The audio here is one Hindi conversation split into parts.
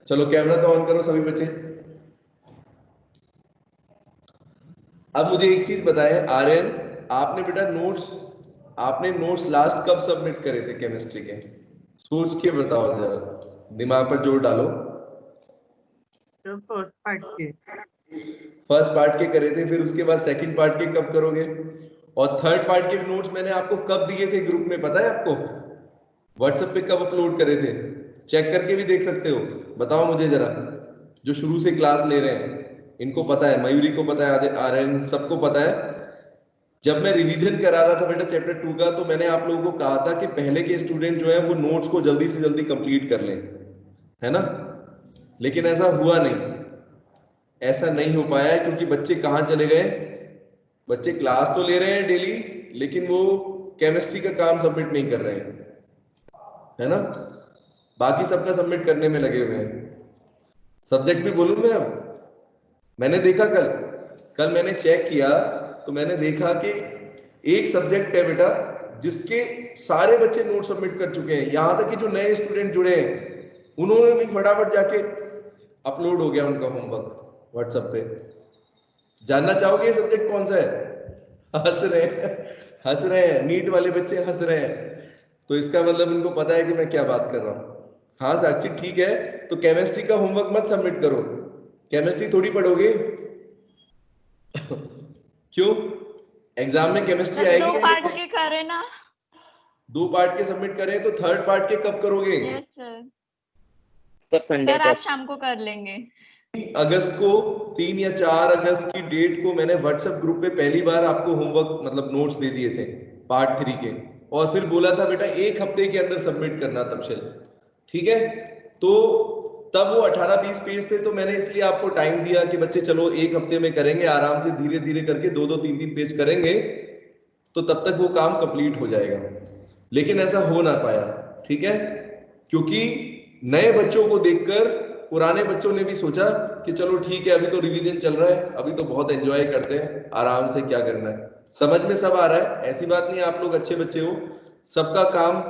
चलो कैमरा तो ऑन करो सभी बच्चे। अब मुझे एक चीज बताएं आर्यन, आपने बेटा नोट्स लास्ट कब सबमिट करे थे केमिस्ट्री के? सोच के बताओ जरा, दिमाग पर जोर डालो। फर्स्ट पार्ट के करे थे, फिर उसके बाद सेकंड पार्ट के कब करोगे? और थर्ड पार्ट के नोट्स मैंने आपको कब दिए थे ग्रुप में, पता है आपको? व्हाट्सएप पे कब अपलोड करे थे? चेक करके भी देख सकते हो। बताओ मुझे जरा, जो शुरू से क्लास ले रहे हैं इनको पता है, मयूरी को पता है, आर्यन सबको पता है। जब मैं रिवीजन करा रहा था बेटा चैप्टर 2 का, तो मैंने आप लोगों को कहा था कि पहले के स्टूडेंट जो है वो नोट्स को जल्दी से जल्दी कंप्लीट कर लें, है ना? लेकिन ऐसा हुआ नहीं, ऐसा नहीं हो पाया है, क्योंकि बच्चे कहाँ चले गए? बच्चे क्लास तो ले रहे हैं डेली, लेकिन वो केमिस्ट्री का काम सबमिट नहीं कर रहे हैं, है ना? बाकी सबका सबमिट करने में लगे हुए हैं। सब्जेक्ट भी बोलूं मैं अब? मैंने देखा कल मैंने चेक किया, तो मैंने देखा कि एक सब्जेक्ट है बेटा जिसके सारे बच्चे नोट सबमिट कर चुके हैं, यहां तक कि जो नए स्टूडेंट जुड़े हैं उन्होंने भी फटाफट जाके अपलोड हो गया उनका होमवर्क व्हाट्सएप पे। जानना चाहोगे ये सब्जेक्ट कौन सा है? हंस रहे हैं नीट वाले बच्चे हंस रहे हैं, तो इसका मतलब इनको पता है कि मैं क्या बात कर रहा हूँ। हाँ साक्षी ठीक है, तो केमिस्ट्री का होमवर्क मत सबमिट करो, केमिस्ट्री थोड़ी पढ़ोगे। क्यों? एग्जाम में केमिस्ट्री आएगी दो या पार्ट नहीं? के करे ना, 2 पार्ट के सबमिट करें, तो थर्ड पार्ट के कब करोगे? Yes sir. संडे सर को आज शाम को कर लेंगे। 3 अगस्त को, 3 या 4 अगस्त की डेट को मैंने व्हाट्सएप ग्रुप पे पहली बार आपको होमवर्क मतलब नोट्स दे दिए थे पार्ट 3 के, और फिर बोला था बेटा 1 हफ्ते के अंदर सबमिट करना तबशल, ठीक है? तो तब वो 18-20 पेज थे, तो मैंने इसलिए आपको टाइम दिया कि बच्चे चलो 1 हफ्ते में करेंगे, आराम से धीरे धीरे करके 2-2 3-3 पेज करेंगे, तो तब तक वो काम कंप्लीट हो जाएगा। लेकिन ऐसा हो ना पाया, ठीक है? क्योंकि नए बच्चों को देखकर पुराने बच्चों ने भी सोचा कि चलो ठीक है, अभी तो रिवीजन चल रहा है, अभी तो बहुत एंजॉय करते हैं, आराम से क्या करना है, समझ में सब आ रहा है, ऐसी बात नहीं, आप लोग अच्छे बच्चे हो, सबका काम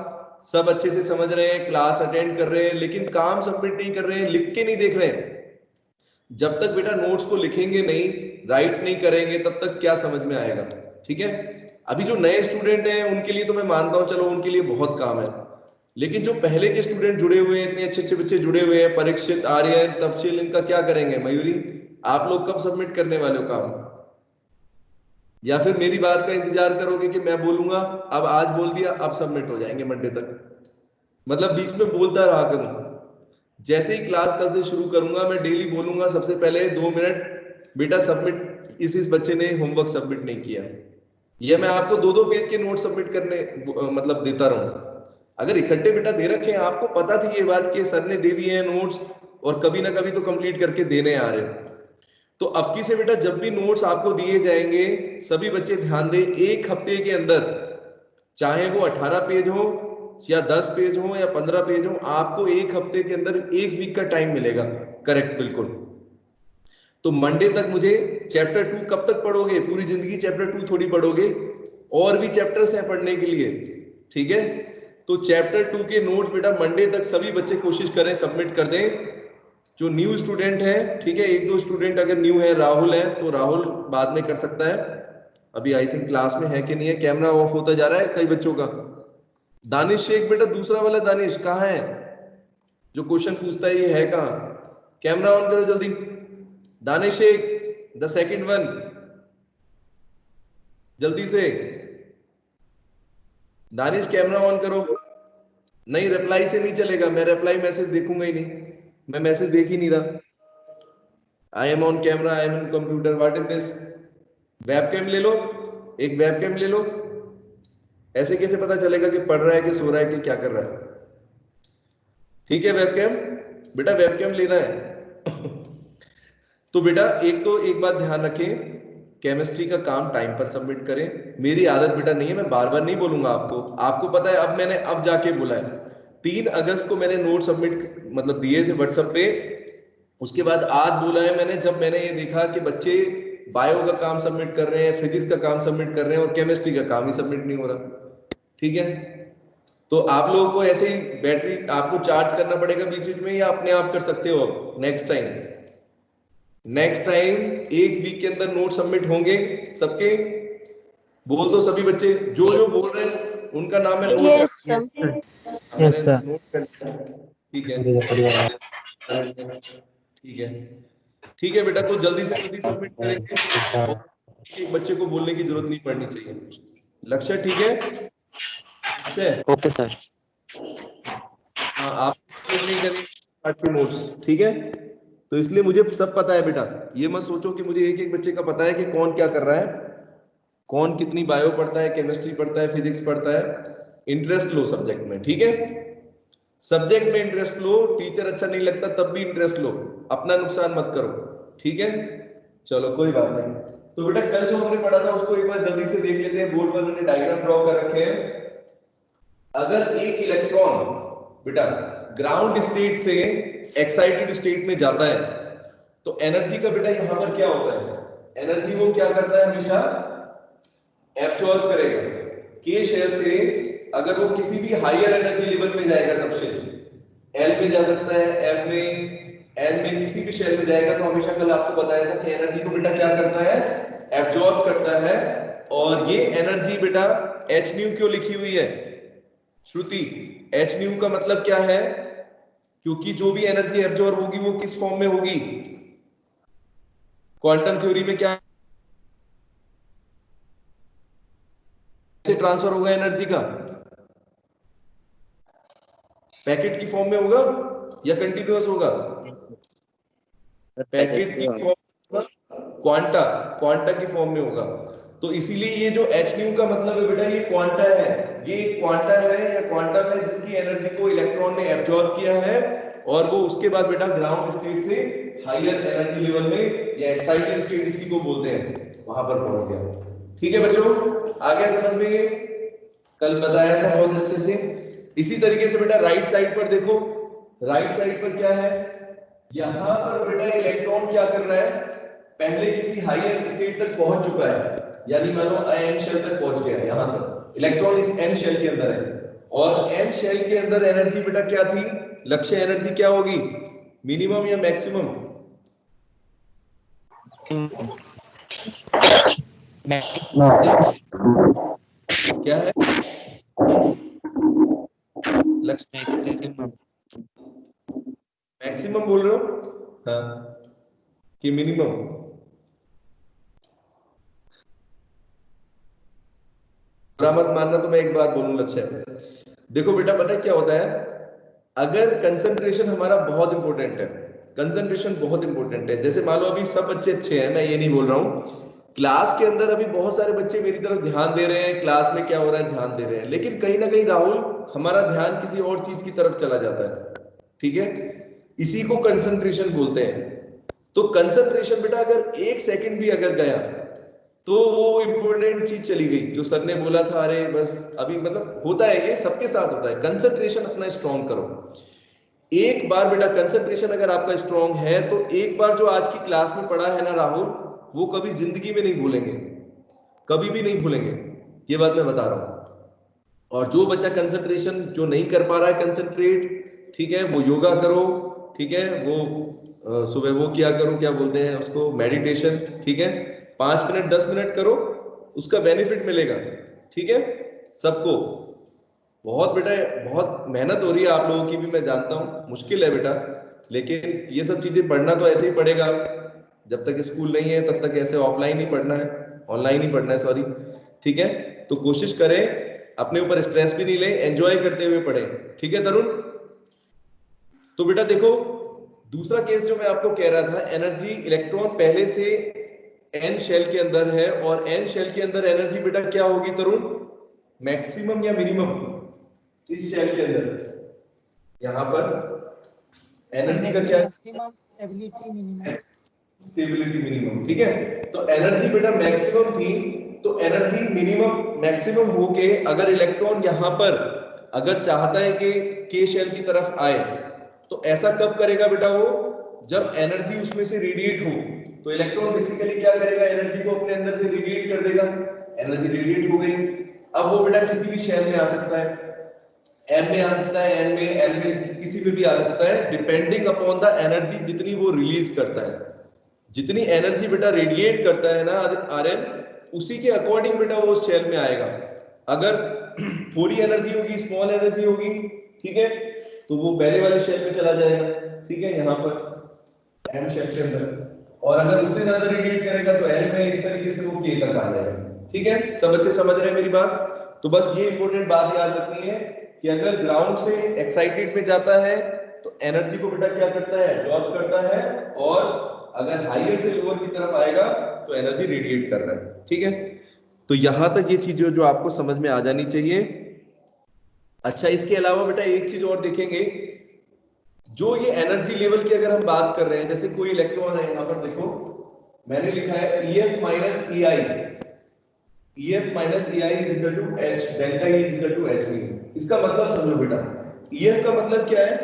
सब अच्छे से समझ रहे हैं, क्लास अटेंड कर रहे हैं, लेकिन काम सबमिट नहीं कर रहे हैं, लिख के नहीं देख रहे हैं। जब तक बेटा नोट्स को लिखेंगे नहीं, राइट नहीं करेंगे, तब तक क्या समझ में आएगा? ठीक है? अभी जो नए स्टूडेंट हैं उनके लिए तो मैं मानता हूं, चलो उनके लिए बहुत काम है, लेकिन जो पहले के स्टूडेंट जुड़े हुए हैं, इतने अच्छे अच्छे बच्चे जुड़े हुए हैं, परीक्षित, आर्यन, तफसील, इनका क्या करेंगे? मयूरी आप लोग कब सबमिट करने वाले हो काम? या फिर मेरी बात का इंतजार करोगे कि मैं बोलूंगा, अब आज बोल दिया अब सबमिट हो जाएंगे मंडे तक? मतलब बीच में बोलता रहा करूं, जैसे ही क्लास कल से शुरू करूंगा मैं डेली बोलूंगा सबसे पहले 2 मिनट बेटा सबमिट, इस बच्चे ने होमवर्क सबमिट नहीं किया, या मैं आपको 2-2 पेज के नोट सबमिट करने मतलब देता रहूं। अगर इकट्ठे बेटा दे रखे हैं, आपको पता थी ये बात कि सर ने दे दिए हैं नोट्स और कभी ना कभी तो कंप्लीट करके देने आ रहे हैं, तो अब की से बेटा जब भी नोट्स आपको दिए जाएंगे, सभी बच्चे ध्यान दें, 1 हफ्ते के अंदर, चाहे वो 18 पेज हो या 10 पेज हो या 15 पेज हो, आपको 1 हफ्ते के अंदर 1 वीक का टाइम मिलेगा। करेक्ट, बिल्कुल। तो मंडे तक मुझे चैप्टर 2 कब तक पढ़ोगे? पूरी जिंदगी चैप्टर 2 थोड़ी पढ़ोगे, और भी चैप्टर्स हैं पढ़ने के लिए, ठीक है? तो चैप्टर 2 के नोट्स बेटा मंडे तक सभी बच्चे कोशिश करें सबमिट कर दें। जो न्यू स्टूडेंट है, ठीक है, 1-2 स्टूडेंट अगर न्यू है, राहुल है, तो राहुल बाद में कर सकता है, अभी आई थिंक क्लास में है कि नहीं है, कैमरा ऑफ होता जा रहा है कई बच्चों का। दानिश शेख बेटा, दूसरा वाला दानिश कहाँ है जो क्वेश्चन पूछता है, ये है कहाँ? कैमरा ऑन करो जल्दी, Danish Shaikh the second one, जल्दी से दानिश कैमरा ऑन करो। नहीं, रिप्लाई से नहीं चलेगा, मैं रिप्लाई मैसेज देखूंगा ही नहीं, मैं मैसेज देख ही नहीं रहा। I am on camera, I am in computer, what is this? Webcam ले लो, एक वेबकैम ले लो, ऐसे कैसे पता चलेगा कि पढ़ रहा है कि सो रहा है कि क्या कर रहा है? ठीक है, वेबकैम बेटा, वेबकैम लेना है। तो बेटा एक बात ध्यान रखें, केमिस्ट्री का काम टाइम पर सबमिट करें। मेरी आदत बेटा नहीं है, मैं बार बार नहीं बोलूंगा आपको पता है, अब मैंने अब जाके बोला है, 3 अगस्त को मैंने नोट सबमिट मतलब दिए थे व्हाट्सएप पे, उसके बाद आज बोला है मैंने, जब मैंने ये देखा कि बच्चे बायो का काम सबमिट कर रहे हैं, फिजिक्स का काम सबमिट कर रहे हैं और केमिस्ट्री का काम ही सबमिट नहीं हो रहा, ठीक है? तो आप लोगों को ऐसे ही बैटरी आपको चार्ज करना पड़ेगा बीच बीच में, या अपने आप कर सकते हो अब नेक्स्ट टाइम 1 वीक के अंदर नोट सबमिट होंगे सबके? बोल दो सभी बच्चे, जो जो बोल रहे हैं उनका नाम मैं नोट यस कर, सर। Yes sir. नोट कर, ठीक है ठीक है ठीक है बेटा, तो जल्दी से जल्दी सबमिट करेंगे और एक बच्चे को बोलने की जरूरत नहीं पड़नी चाहिए। लक्ष्य ठीक है? लक्ष्य ओके सर। हाँ, आप सबमिट नहीं करेंगे आपके नोट्स, ठीक है? तो इसलिए मुझे सब पता है बेटा, ये मत सोचो कि मुझे एक एक बच्चे का पता है कि कौन क्या कर रहा है, कौन कितनी बायो पढ़ता है, केमिस्ट्री पढ़ता है, फिजिक्स पढ़ता है। इंटरेस्ट लो सब्जेक्ट में, ठीक है? सब्जेक्ट में इंटरेस्ट लो, टीचर अच्छा नहीं लगता तब भी इंटरेस्ट लो, अपना नुकसान मत करो, ठीक है? चलो कोई बात नहीं। तो बेटा कल जो हमने पढ़ा था उसको एक बार जल्दी से देख लेते हैं। बोर्ड पर मैंने डायग्राम ड्रॉ कर रखे हैं। अगर एक इलेक्ट्रॉन बेटा ग्राउंड स्टेट से एक्साइटेड स्टेट में जाता है तो एनर्जी का बेटा यहां पर क्या होता है? एनर्जी वो क्या करता है? हमेशा एब्जॉर्ब करेगा। के शेल से अगर वो किसी भी हायर एनर्जी लेवल में जाएगा तब से एल में जा सकता है, एफ में, एन में, किसी भी शेल में जाएगा तो हमेशा कल आपको बताया था कि एनर्जी को बेटा क्या करता है? एब्जॉर्ब करता है। और ये एनर्जी बेटा एच न्यू क्यों लिखी हुई है श्रुति? एच न्यू का मतलब क्या है? क्योंकि जो भी एनर्जी एब्जॉर्ब होगी वो किस फॉर्म में होगी? क्वांटम थ्योरी में क्या से ट्रांसफर होगा एनर्जी का? पैकेट की फॉर्म में होगा या कंटिन्यूअस होगा? पैकेट की फॉर्म, क्वांटा, क्वांटा की फॉर्म में होगा। तो इसीलिए ये जो एच न्यू का मतलब है बेटा, ये क्वांटा है। ये क्वांटा है या क्वांटम है जिसकी एनर्जी को इलेक्ट्रॉन ने एब्जॉर्ब किया है और वो उसके बाद बेटा ग्राउंड स्टेट से हायर एनर्जी लेवल में या एक्साइटेड स्टेट इसी को बोलते हैं, वहां पर पहुंच गया। ठीक है बच्चों, आ गया समझ में? कल बताया था बहुत अच्छे से। इसी तरीके से बेटा राइट साइड पर देखो, राइट साइड पर क्या है? यहां पर बेटा इलेक्ट्रॉन क्या कर रहा है? पहले किसी हायर स्टेट तक पहुंच चुका है, यानी मान लो एन शेल तक पहुंच गया। यहां पर इलेक्ट्रॉन इस एन शेल के अंदर है और एन शेल के अंदर एनर्जी बेटा क्या थी? लक्ष्य एनर्जी क्या होगी? मिनिमम या मैक्सिमम? क्या है लक्ष्य? मैक्सिमम बोल रहे हो हाँ कि मिनिमम? मत मानना तो मैं एक बात बोलूं लक्ष्य, देखो बेटा पता है क्या होता है? अगर कंसंट्रेशन हमारा बहुत इंपॉर्टेंट है, कंसंट्रेशन बहुत इंपॉर्टेंट है। जैसे मान लो अभी सब बच्चे अच्छे हैं, मैं ये नहीं बोल रहा हूं, क्लास के अंदर अभी बहुत सारे बच्चे मेरी तरफ ध्यान दे रहे हैं, क्लास में क्या हो रहा है ध्यान दे रहे हैं, लेकिन कहीं ना कहीं राहुल हमारा ध्यान किसी और चीज की तरफ चला जाता है, ठीक है? इसी को कंसंट्रेशन बोलते हैं। तो कंसंट्रेशन बेटा अगर 1 सेकंड भी अगर गया तो वो इंपॉर्टेंट चीज चली गई जो सर ने बोला था। अरे बस अभी मतलब होता है, ये सबके साथ होता है। कंसंट्रेशन अपना स्ट्रॉन्ग करो। एक बार बेटा कंसंट्रेशन अगर आपका स्ट्रॉन्ग है तो एक बार जो आज की क्लास में पढ़ा है ना राहुल, वो कभी जिंदगी में नहीं भूलेंगे, कभी भी नहीं भूलेंगे, ये बात मैं बता रहा हूं। और जो बच्चा कंसंट्रेशन जो नहीं कर पा रहा है कंसंट्रेट, ठीक है, वो योगा करो, ठीक है, वो सुबह वो किया करो, क्या बोलते हैं उसको, मेडिटेशन, ठीक है, 5 मिनट 10 मिनट करो, उसका बेनिफिट मिलेगा, ठीक है? सबको बहुत बेटा बहुत मेहनत हो रही है आप लोगों की भी, मैं जानता हूँ मुश्किल है बेटा, लेकिन ये सब चीजें पढ़ना तो ऐसे ही पड़ेगा। जब तक स्कूल नहीं है तब तक ऐसे ऑफलाइन ही पढ़ना है, ऑनलाइन ही पढ़ना है सॉरी, ठीक है? तो कोशिश करें, अपने ऊपर स्ट्रेस भी नहीं लें, एंजॉय करते हुए पढ़ें, ठीक है तरुण? तो बेटा देखो दूसरा केस जो मैं आपको कह रहा था, एनर्जी इलेक्ट्रॉन पहले से एन शेल के अंदर है और एन शेल के अंदर एनर्जी बेटा क्या होगी तरुण? मैक्सिमम या मिनिमम? इस शेल के अंदर यहां पर एनर्जी का क्या? स्टेबिलिटी मिनिमम, ठीक है? तो एनर्जी बेटा मैक्सिमम थी, तो एनर्जी मिनिमम मैक्सिमम होके अगर इलेक्ट्रॉन यहां पर अगर चाहता है कि के शेल की तरफ आए तो ऐसा कब करेगा बेटा? वो जब एनर्जी उसमें से रेडिएट हो, तो इलेक्ट्रॉन बेसिकली क्या करेगा? एनर्जी को अपने अंदर से रेडिएट कर देगा। एनर्जी रेडिएट हो गई, अब वो बेटा किसी भी शेल में आ सकता है। M में आ सकता है, N में, L में, किसी में भी आ सकता है, डिपेंडिंग अपॉन द एनर्जी जितनी वो रिलीज करता है। जितनी एनर्जी बेटा रेडिएट करता है ना Rn, उसी के अकॉर्डिंग बेटा वो उस शेल में आएगा। अगर थोड़ी एनर्जी होगी, स्मॉल एनर्जी होगी, ठीक है, तो वो पहले वाले शेल में चला जाएगा, ठीक है, यहाँ पर M शेल के अंदर। और अगर उससे ज्यादा रेडिएट करेगा तो L में इस तरीके से वो K तक आ जाएगा। ठीक है, सब बच्चे समझ रहे हैं मेरी बात? तो बस ये इंपॉर्टेंट बात याद रखनी है कि अगर ग्राउंड से एक्साइटेड में जाता है तो एनर्जी को बेटा क्या करता है, एब्जॉर्ब करता है, और अगर हायर से लोअर की तरफ आएगा तो एनर्जी रेडिएट कर रहा है। ठीक है, तो यहां तक ये चीजें जो आपको समझ में आ जानी चाहिए। अच्छा, इसके अलावा बेटा एक चीज और देखेंगे, जो ये एनर्जी लेवल की अगर हम बात कर रहे हैं, जैसे कोई इलेक्ट्रॉन है, यहां पर देखो मैंने लिखा है EF minus EI, EF minus EI is equal to H, delta E is equal to H नहीं। इसका मतलब समझो बेटा, EF का मतलब क्या है,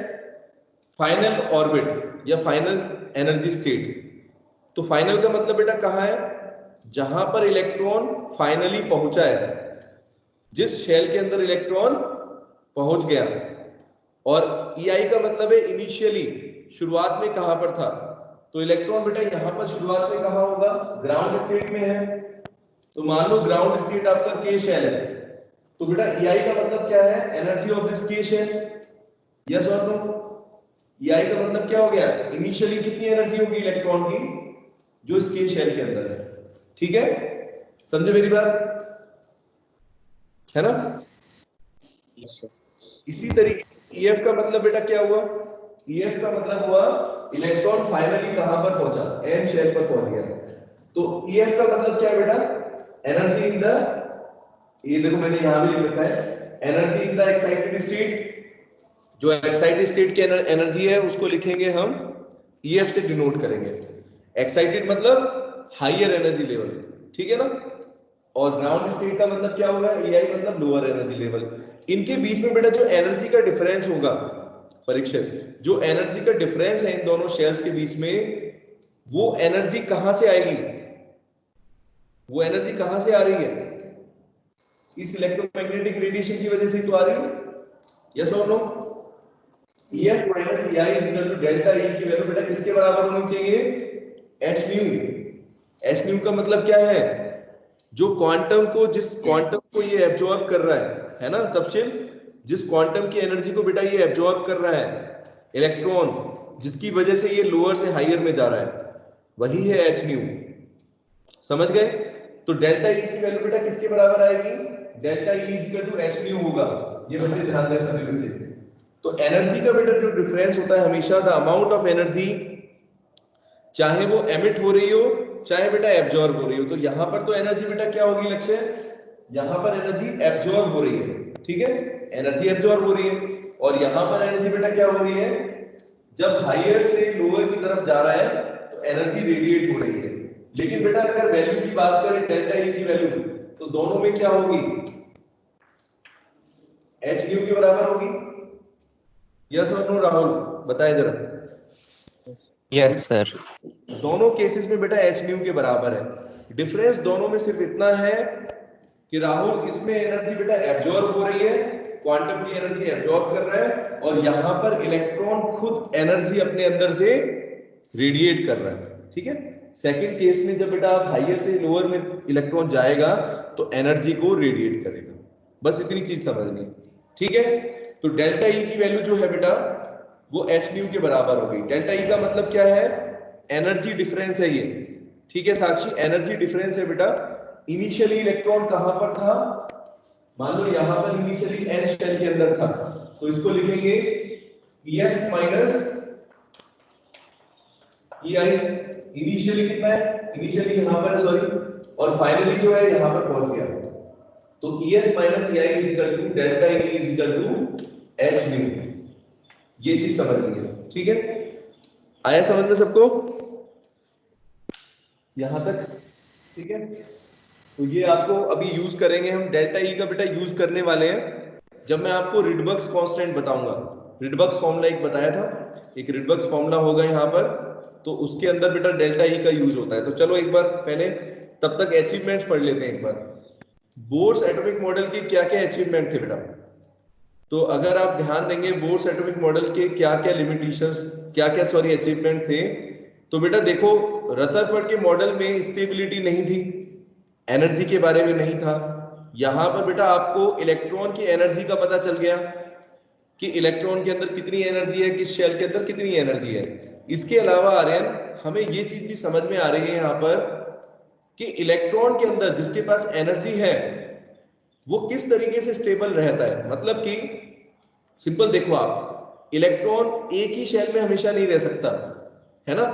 फाइनल ऑर्बिट या फाइनल एनर्जी स्टेट। तो फाइनल का मतलब बेटा कहाँ है, जहां पर इलेक्ट्रॉन फाइनली पहुंचा है, जिस शेल के अंदर इलेक्ट्रॉन पहुंच गया। और EI का मतलब है इनिशियली, शुरुआत में कहां पर था। तो इलेक्ट्रॉन बेटा यहां पर शुरुआत में कहां होगा, ग्राउंड स्टेट में है। तो मान लो ग्राउंड स्टेट आपका K शेल है, तो बेटा EI का मतलब क्या है, energy of this K shell. Yes और नो? EI का मतलब क्या हो गया, इनिशियली कितनी एनर्जी होगी इलेक्ट्रॉन की जो इस K शेल के अंदर है। ठीक है, समझे मेरी बात, है ना? इसी तरीके से EF का मतलब बेटा क्या हुआ, EF का मतलब हुआ इलेक्ट्रॉन फाइनली कहां पर पहुंचा, N शेल पर पहुंच गया। तो EF का मतलब क्या है बेटा, एनर्जी इन द, ये देखो मैंने यहां भी लिख रखा है, energy in the excited state. जो एक्साइटेड स्टेट की एनर्जी है उसको लिखेंगे हम EF से डिनोट करेंगे। एक्साइटेड मतलब हायर एनर्जी लेवल, ठीक है ना? और ग्राउंड स्टेट का मतलब क्या होगा, EI मतलब लोअर एनर्जी लेवल। इनके बीच में बेटा जो एनर्जी का डिफरेंस होगा, परीक्षक, जो एनर्जी का डिफरेंस है इन दोनों शेल्स के बीच में, वो एनर्जी कहां से आएगी, वो एनर्जी कहां से आ रही है, इस इलेक्ट्रोमैग्नेटिक रेडिएशन की वजह से तो आ रही है। यस और no? EF minus EI is equal to delta E की वैल्यू बेटा किसके बराबर होनी चाहिए, h न्यू। h न्यू का मतलब क्या है, जो क्वांटम को, जिस क्वांटम को ये एब्जॉर्ब कर रहा है ना तपशिल, जिस क्वांटम की एनर्जी को बेटा ये एब्जॉर्ब कर रहा है इलेक्ट्रॉन, जिसकी वजह से ये लोअर से हायर में जा रहा है, वही है h न्यू। समझ गए? तो डेल्टा E की वैल्यू बेटा किसके बराबर आएगी, delta E is equal to h nu होगा। ये बच्चे ध्यान दें सभी बच्चे। तो एनर्जी का बेटा जो डिफरेंस होता है हमेशा, द अमाउंट ऑफ एनर्जी, चाहे वो एमिट हो रही हो चाहे बेटा एब्जॉर्ब हो रही हो। तो यहां पर तो एनर्जी बेटा क्या होगी लक्ष्य, यहां पर एनर्जी एब्जॉर्ब हो रही है, ठीक है, एनर्जी एब्जॉर्ब हो रही है। और यहां पर एनर्जी बेटा क्या हो रही है, जब हायर से लोअर की तरफ जा रहा है तो एनर्जी रेडिएट हो रही है। लेकिन बेटा अगर वैल्यू की बात करें, डेल्टा E की वैल्यू, तो दोनों में क्या होगी, h न्यू के बराबर होगी। यस और नो राहुल, बताएं जरा। Yes sir. दोनों केसेस में बेटा h न्यू के बराबर है। डिफरेंस दोनों में सिर्फ इतना है कि राहुल इसमें एनर्जी बेटा एब्जॉर्ब हो रही है, क्वांटम की एनर्जी एब्जॉर्ब कर रहा है, और यहां पर इलेक्ट्रॉन खुद एनर्जी अपने अंदर से रेडिएट कर रहा है। ठीक है, सेकंड केस में जब बेटा आप हायर से लोअर में इलेक्ट्रॉन जाएगा तो एनर्जी को रेडिएट करेगा। बस इतनी चीज समझनी है, ठीक है? तो डेल्टा E की वैल्यू जो है बेटा वो h न्यू के बराबर हो गई। डेल्टा E का मतलब क्या है, एनर्जी डिफरेंस है ये, ठीक है साक्षी, एनर्जी डिफरेंस है बेटा। इनिशियली इलेक्ट्रॉन कहां पर था, मान लो यहां पर इनिशियली n शेल के अंदर था, तो इसको लिखेंगे EF माइनस EI। इनिशियली कितना है, इनिशियली यहां पर है सॉरी, और फाइनली जो है यहां पर पहुंच गया। तो EF minus EI is equal to delta E is equal to h nu. ये चीज समझ लीजिए, ठीक है? आया समझ में सबको यहां तक? ठीक है, तो ये आपको अभी यूज करेंगे हम, डेल्टा E का बेटा यूज करने वाले हैं जब मैं आपको रिडबर्ग्स कांस्टेंट बताऊंगा। रिडबर्ग्स फॉर्मूला एक बताया था, एक रिडबर्ग्स फॉर्मूला होगा यहाँ पर, तो उसके अंदर बेटा डेल्टा E का यूज होता है। तो चलो एक बार पहले तब तक अचीवमेंट्स पढ़ लेते हैं एक बार। बोर्स एटॉमिक मॉडल के क्या क्या अचीवमेंट थे बेटा? तो अगर आप ध्यान देंगे बोर्स एटॉमिक मॉडल के क्या क्या लिमिटेशंस, क्या क्या सॉरी अचीवमेंट थे, तो बेटा देखो रदरफोर्ड के मॉडल में स्टेबिलिटी नहीं थी, एनर्जी के बारे में नहीं था। यहां पर बेटा आपको इलेक्ट्रॉन की एनर्जी का पता चल गया कि इलेक्ट्रॉन के अंदर कितनी एनर्जी है, किस शेल के अंदर कितनी एनर्जी है। इसके अलावा आर्यन हमें ये चीज भी समझ में आ रही है यहाँ पर कि इलेक्ट्रॉन के अंदर जिसके पास एनर्जी है वो किस तरीके से स्टेबल रहता है। मतलब कि सिंपल देखो आप, इलेक्ट्रॉन एक ही शेल में हमेशा नहीं रह सकता है ना।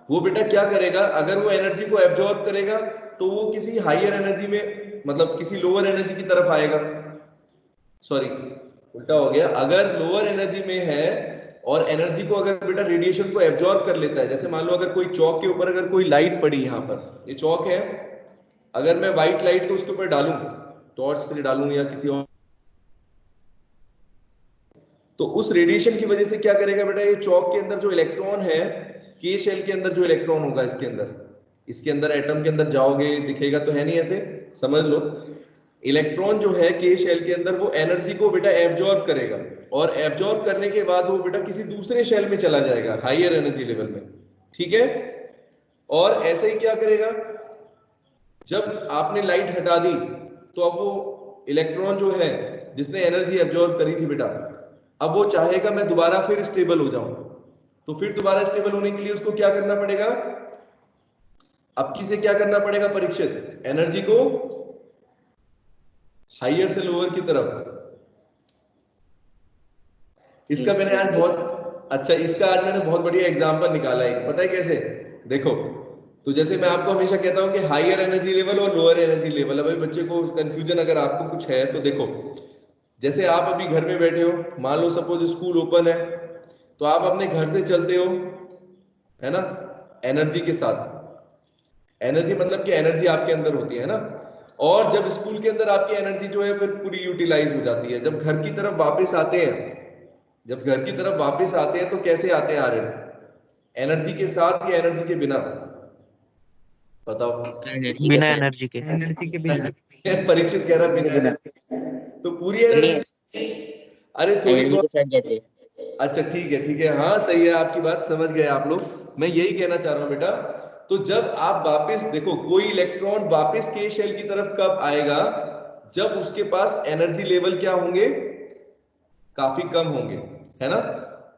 वो बेटा क्या करेगा, अगर वो एनर्जी को एब्जॉर्ब करेगा तो वो किसी हायर एनर्जी में, मतलब किसी लोअर एनर्जी की तरफ आएगा। सॉरी उल्टा हो गया, अगर लोअर एनर्जी में है और एनर्जी को अगर बेटा रेडिएशन को एब्जॉर्ब कर लेता है, जैसे मान लो अगर कोई चौक के ऊपर अगर कोई लाइट पड़ी, यहाँ पर ये चौक है, अगर मैं व्हाइट लाइट को उसके ऊपर डालूं, टॉर्च से डालूं या किसी और, तो उस रेडिएशन की वजह से क्या करेगा बेटा, ये चौक के अंदर जो इलेक्ट्रॉन है, के शेल के अंदर जो इलेक्ट्रॉन होगा इसके अंदर एटम के अंदर जाओगे दिखेगा तो है नहीं, ऐसे समझ लो। इलेक्ट्रॉन जो है के शेल के अंदर वो एनर्जी को बेटा एब्जॉर्ब करेगा, और एब्जॉर्ब करने के बाद वो बेटा किसी दूसरे शेल में चला जाएगा हायर एनर्जी लेवल में, ठीक है। और ऐसे ही क्या करेगा, जब आपने लाइट हटा दी तो अब वो इलेक्ट्रॉन जो है जिसने एनर्जी एब्जॉर्ब करी थी बेटा, अब वो चाहेगा मैं दोबारा फिर स्टेबल हो जाऊं, तो फिर दोबारा स्टेबल होने के लिए उसको क्या करना पड़ेगा, अब किसे क्या करना पड़ेगा परीक्षित, एनर्जी को हायर से लोअर की तरफ। इसका मैंने आज बहुत अच्छा, इसका आज मैंने बहुत बढ़िया एग्जांपल निकाला है, पता है कैसे, देखो। तो जैसे मैं आपको हमेशा कहता हूं कि हायर एनर्जी लेवल और लोअर एनर्जी लेवल, अभी बच्चे को कंफ्यूजन अगर आपको कुछ है तो देखो, जैसे आप अभी घर में बैठे हो, मान लो सपोज स्कूल ओपन है, तो आप अपने घर से चलते हो, है ना, एनर्जी के साथ। एनर्जी मतलब कि एनर्जी आपके अंदर होती है ना, और जब स्कूल के अंदर आपकी एनर्जी जो है फिर पूरी यूटिलाइज हो जाती है। जब घर की तरफ वापस आते हैं, जब घर की तरफ वापस आते हैं तो कैसे आते हैं आर्यन, एनर्जी के साथ या एनर्जी के बिना, बताओ। एनर्जी के बिना साथ। एनर्जी के। एनर्जी के बिना। परीक्षित कह रहा बिना एनर्जी, तो पूरी नहीं, एनर्जी, अरे थोड़ी एनर्जी के बहुत, साथ जाते हैं। अच्छा ठीक है ठीक है, हाँ सही है आपकी बात, समझ गए आप लोग। मैं यही कहना चाह रहा हूं बेटा, तो जब आप वापस देखो, कोई इलेक्ट्रॉन वापस के शेल की तरफ कब आएगा, जब उसके पास एनर्जी लेवल क्या होंगे, काफी कम होंगे, है ना।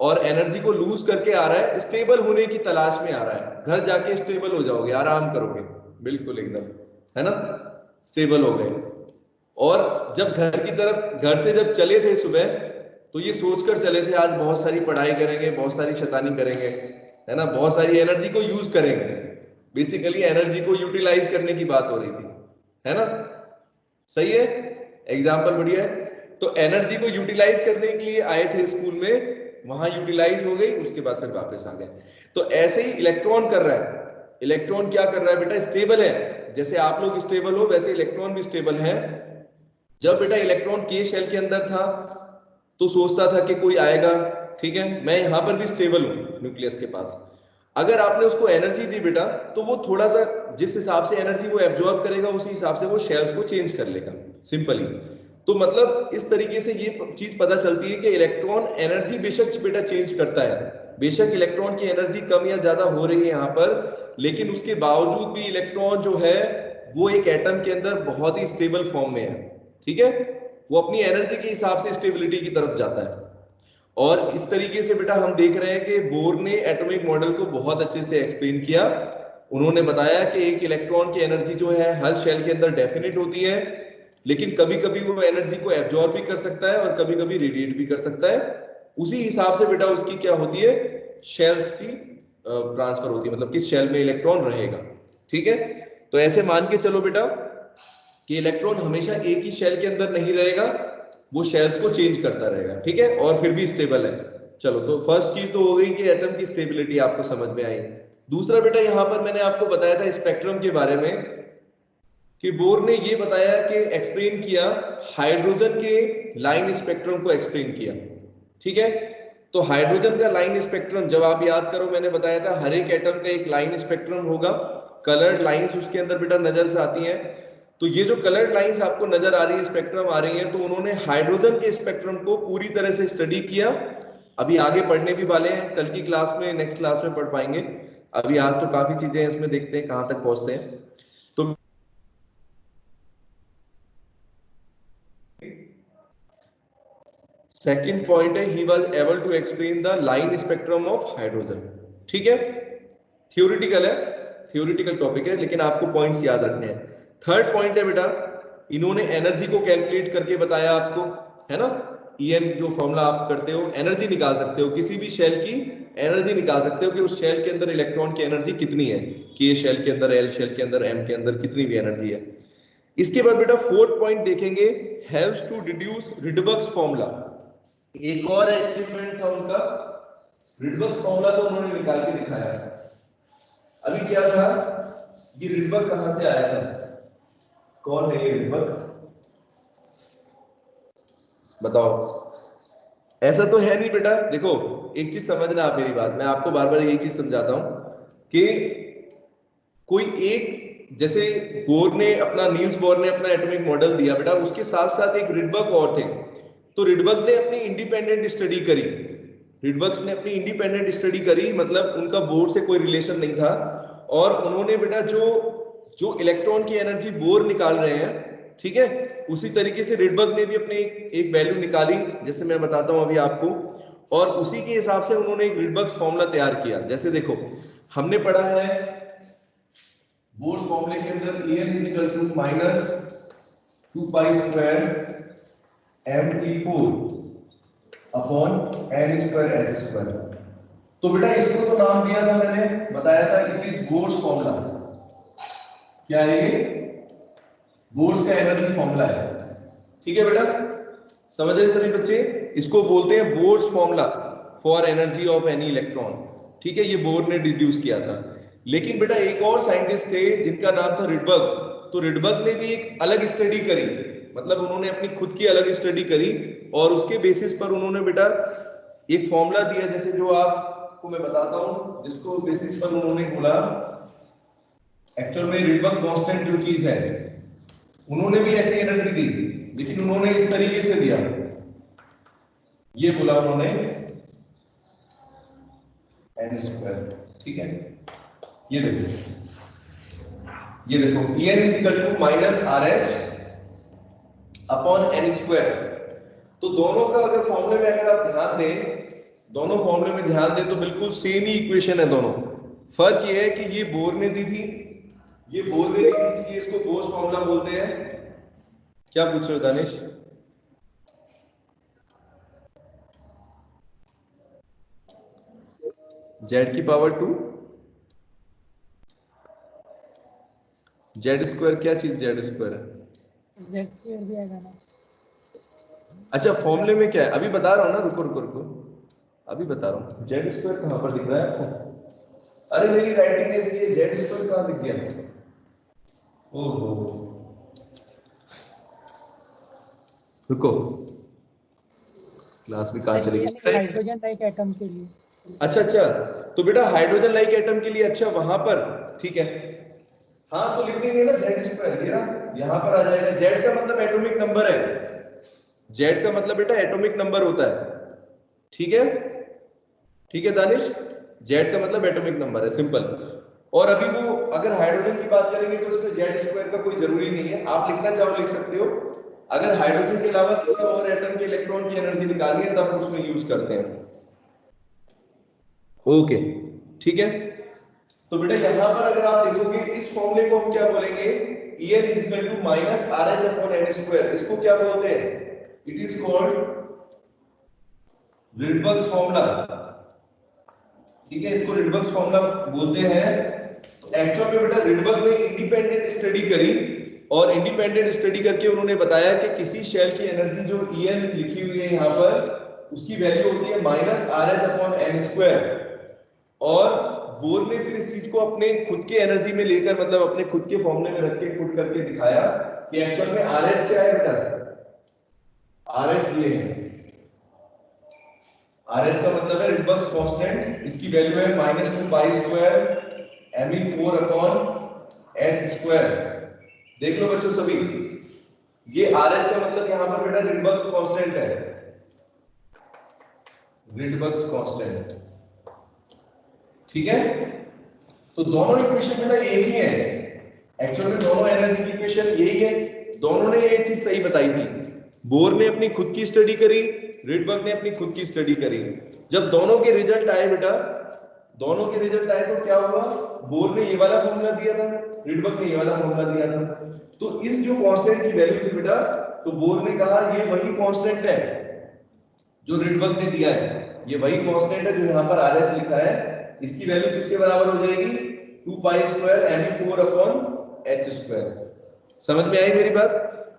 और एनर्जी को लूज करके आ रहा है, स्टेबल होने की तलाश में आ रहा है, घर जाके स्टेबल हो जाओगे, आराम करोगे, बिल्कुल एकदम, है ना, स्टेबल हो गए। और जब घर की तरफ, घर से जब चले थे सुबह, तो ये सोचकर चले थे आज बहुत सारी पढ़ाई करेंगे, बहुत सारी शैतानी करेंगे, है ना, बहुत सारी एनर्जी को यूज करेंगे, बेसिकली एनर्जी को यूटिलाइज करने की बात हो रही थी, है ना, सही है, एग्जाम्पल बढ़िया है। तो एनर्जी को यूटिलाइज करने के लिए आए थे स्कूल में, वहां यूटिलाइज हो गई, उसके बाद फिर वापस आ गए। तो ऐसे ही इलेक्ट्रॉन कर रहा है, इलेक्ट्रॉन क्या कर रहा है बेटा, स्टेबल है, जैसे आप लोग स्टेबल हो वैसे इलेक्ट्रॉन भी स्टेबल है। जब बेटा इलेक्ट्रॉन के शेल के अंदर था तो सोचता था कि कोई आएगा, ठीक है, मैं यहां पर भी स्टेबल हूं न्यूक्लियस के पास। अगर आपने उसको एनर्जी दी बेटा, तो वो थोड़ा सा जिस हिसाब से एनर्जी वो एब्जॉर्ब करेगा उसी हिसाब से वो शेल्स को चेंज कर लेगा, सिंपली। तो मतलब इस तरीके से ये चीज पता चलती है कि इलेक्ट्रॉन एनर्जी बेशक बेटा चेंज करता है, बेशक इलेक्ट्रॉन की एनर्जी कम या ज्यादा हो रही है यहाँ पर, लेकिन उसके बावजूद भी इलेक्ट्रॉन जो है वो एक एटम के अंदर बहुत ही स्टेबल फॉर्म में है, ठीक है, वो अपनी एनर्जी के हिसाब से स्टेबिलिटी की तरफ जाता है। और इस तरीके से बेटा हम देख रहे हैं कि बोर ने एटॉमिक मॉडल को बहुत अच्छे से एक्सप्लेन किया। उन्होंने बताया कि एक इलेक्ट्रॉन की एनर्जी जो है हर शेल के अंदर डेफिनेट होती है, लेकिन कभी कभी वो एनर्जी को एब्जॉर्ब भी कर सकता है और कभी कभी रेडिएट भी कर सकता है। उसी हिसाब से बेटा उसकी क्या होती है, शेल्स की ट्रांसफर होती है, मतलब किस शेल में इलेक्ट्रॉन रहेगा, ठीक है। तो ऐसे मान के चलो बेटा कि इलेक्ट्रॉन हमेशा एक ही शेल के अंदर नहीं रहेगा, वो शेल्स को चेंज करता रहेगा, ठीक है, और फिर भी स्टेबल है। चलो, तो फर्स्ट चीज तो हो गई कि एटम की स्टेबिलिटी आपको समझ में आई। दूसरा बेटा यहां पर मैंने आपको बताया था स्पेक्ट्रम के बारे में, कि बोर ने ये बताया कि एक्सप्लेन किया हाइड्रोजन के लाइन स्पेक्ट्रम को एक्सप्लेन किया, ठीक है। तो हाइड्रोजन का लाइन स्पेक्ट्रम जब आप याद करो, मैंने बताया था हर एक एटम का एक लाइन स्पेक्ट्रम होगा, कलर्ड लाइंस उसके अंदर बेटा नजर से आती हैं। तो ये जो कलर्ड लाइंस आपको नजर आ रही है, स्पेक्ट्रम आ रही है, तो उन्होंने हाइड्रोजन के स्पेक्ट्रम को पूरी तरह से स्टडी किया। अभी आगे पढ़ने भी वाले हैं, कल की क्लास में, नेक्स्ट क्लास में पढ़ पाएंगे। अभी आज तो काफी चीजें हैं इसमें, देखते हैं कहां तक पहुंचते हैं। तो सेकंड पॉइंट है, he was able to explain the line spectrum of hydrogen. ठीक है, थियोरिटिकल है, थियोरिटिकल टॉपिक है, लेकिन आपको पॉइंट्स याद रखने हैं। थर्ड पॉइंट है बेटा, इन्होंने एनर्जी को कैलकुलेट करके बताया आपको, है ना। ईएन जो फॉर्मूला आप करते हो, एनर्जी निकाल सकते हो, किसी भी शेल की एनर्जी निकाल सकते हो कि उस शेल के अंदर इलेक्ट्रॉन की एनर्जी कितनी है, के शेल के अंदर, एल शेल के अंदर, एम के अंदर कितनी भी एनर्जी है। इसके बाद बेटा फोर्थ पॉइंट देखेंगे, हेल्प्स टू डिड्यूस रिडबक्स फॉर्मूला। एक और अचीवमेंट था उनका, रिडबक्स फॉर्मूला तो उन्होंने निकाल के दिखाया। अभी क्या था, ये रिडबक कहां से आया था, कौन है ये रिडबक, बताओ। ऐसा तो है नहीं बेटा, देखो एक चीज समझना आप मेरी बात, मैं आपको बार बार यही चीज समझाता हूं कि कोई एक, जैसे बोर ने अपना, नील्स बोर ने अपना एटॉमिक मॉडल दिया बेटा, उसके साथ साथ एक रिडबक और थे। तो रिडबक ने अपनी इंडिपेंडेंट स्टडी करी, रिडबक्स ने अपनी इंडिपेंडेंट स्टडी करी, मतलब उनका बोर से कोई रिलेशन नहीं था। और उन्होंने बेटा जो इलेक्ट्रॉन की एनर्जी बोर निकाल रहे हैं, ठीक है, उसी तरीके से रिडबर्ग ने भी अपनी एक वैल्यू निकाली, जैसे मैं बताता हूं अभी आपको। और उसी के हिसाब से उन्होंने एक रिडबर्ग फॉर्मूला तैयार किया। जैसे देखो, हमने पढ़ा है बोर्स फॉर्मूले के अंदर En is equal to minus 2 pi square Mt4 upon n square h square. तो बेटा इसको तो नाम दिया था, मैंने बताया था, इट इज बोर्स फॉर्मूला। क्या है ये, बोर्स का एनर्जी फॉर्मूला है। ठीक है बेटा, समझ रहे सभी बच्चे, इसको बोलते हैं Bohr's formula for energy of any electron. ठीक है, ये बोर ने डिड्यूस किया था। लेकिन बेटा एक और साइंटिस्ट थे जिनका नाम था रिडबर्ग। तो रिडबर्ग ने भी एक अलग स्टडी करी, मतलब उन्होंने अपनी खुद की अलग स्टडी करी, और उसके बेसिस पर उन्होंने बेटा एक फॉर्मूला दिया, जैसे जो आपको मैं बताता हूं, जिसको बेसिस पर उन्होंने बोला, एक्चुअल में रिडबर्ग कांस्टेंट जो चीज है, उन्होंने भी ऐसी एनर्जी दी, लेकिन उन्होंने इस तरीके से दिया, ये बोला उन्होंने n स्क्वायर। ठीक है, ये देखो En is equal to minus RH upon n square. तो दोनों का अगर फॉर्मूले में अगर आप ध्यान दें, दोनों फॉर्मूले में ध्यान दें तो बिल्कुल सेम ही इक्वेशन है दोनों। फर्क ये है कि ये बोर ने दी थी, ये बोर ने दी थी, इसलिए इसको बोर्स फॉर्मूला बोलते हैं। क्या पूछ रहे हो दानिश, z की पावर 2, जेड स्क्वायर, क्या चीज जेड स्क्वायर है, जेड स्क्वायर भी आएगा ना। अच्छा फॉर्मूले में क्या है, अभी बता रहा हूं ना, रुको रुको रुको, अभी बता रहा हूं। जेड स्क्वायर कहां पर दिख रहा है आपको, अरे मेरी राइटिंग ऐसी है, जेड स्क्वायर कहां दिख गया, ओहो रुको, क्लास में कहां चली गई, हाइड्रोजन लाइक एटम के लिए। अच्छा अच्छा, तो बेटा हाइड्रोजन लाइक एटम के लिए, अच्छा वहां पर, ठीक है, हाँ तो लिख देंगे ना जेड स्क्वायर, ये ना यहां पर आ जाएगा। जेड का मतलब एटॉमिक नंबर है, जेड का मतलब बेटा एटॉमिक नंबर होता है। ठीक है, ठीक है दानिश, जेड का मतलब एटॉमिक नंबर है, सिंपल। और अभी वो अगर हाइड्रोजन की बात करेंगे तो इसमें जेड स्क्वायर का कोई जरूरी नहीं है, आप लिखना चाहो लिख सकते हो। अगर हाइड्रोजन के अलावा किसी और एटम के इलेक्ट्रॉन की एनर्जी निकालनी है तब उसमें यूज करते हैं। ओके ठीक है, तो बेटा यहां पर अगर आप देखोगे इस फॉर्मूले को हम क्या बोलेंगे, En is equal to minus RH upon n square। इसको क्या बोलते हैं, it is called Rydberg's formula. ठीक है, इसको रिडबर्ग्स फॉर्मूला बोलते हैं। तो एक्चुअल में बेटा रिडबर्ग ने इंडिपेंडेंट स्टडी करी, और इंडिपेंडेंट स्टडी करके उन्होंने बताया कि किसी शेल की एनर्जी जो En लिखी हुई है यहाँ पर, उसकी वैल्यू होती है minus RH upon n square. और बोर ने फिर इस चीज को अपने खुद के एनर्जी में लेकर, मतलब अपने खुद के फॉर्मूले में रख के पुट करके दिखाया कि एक्चुअल में RH क्या है बेटा, RH ये है, RH का मतलब है रिडबर्ग्स कांस्टेंट, इसकी वैल्यू है minus 2 pi square Me4 upon h square. देख लो बच्चों सभी, ये RH का मतलब यहां पर बेटा रिडबर्ग्स कांस्टेंट है, रिडबर्ग्स कांस्टेंट, ठीक है। तो दोनों इक्वेशन बेटा एक ही है, एक्चुअल में दोनों एनर्जी की इक्वेशन यही है, दोनों ने ये चीज सही बताई थी। बोर ने अपनी खुद की स्टडी करी, रिडबर्ग ने अपनी खुद की स्टडी करी। जब दोनों के रिजल्ट आए बेटा, दोनों के रिजल्ट आए तो क्या हुआ, बोर ने ये वाला फॉर्मूला दिया था, रिडबर्ग ने ये वाला फॉर्मूला दिया था। तो इस जो कांस्टेंट की वैल्यू थी बेटा, तो बोर ने कहा ये वही कांस्टेंट है जो रिडबर्ग ने दिया है, ये वही कांस्टेंट है जो यहाँ पर RH लिखा है, इसकी वैल्यू किसके बराबर हो जाएगी, 2 pi square me4 upon h square. समझ में आई मेरी बात।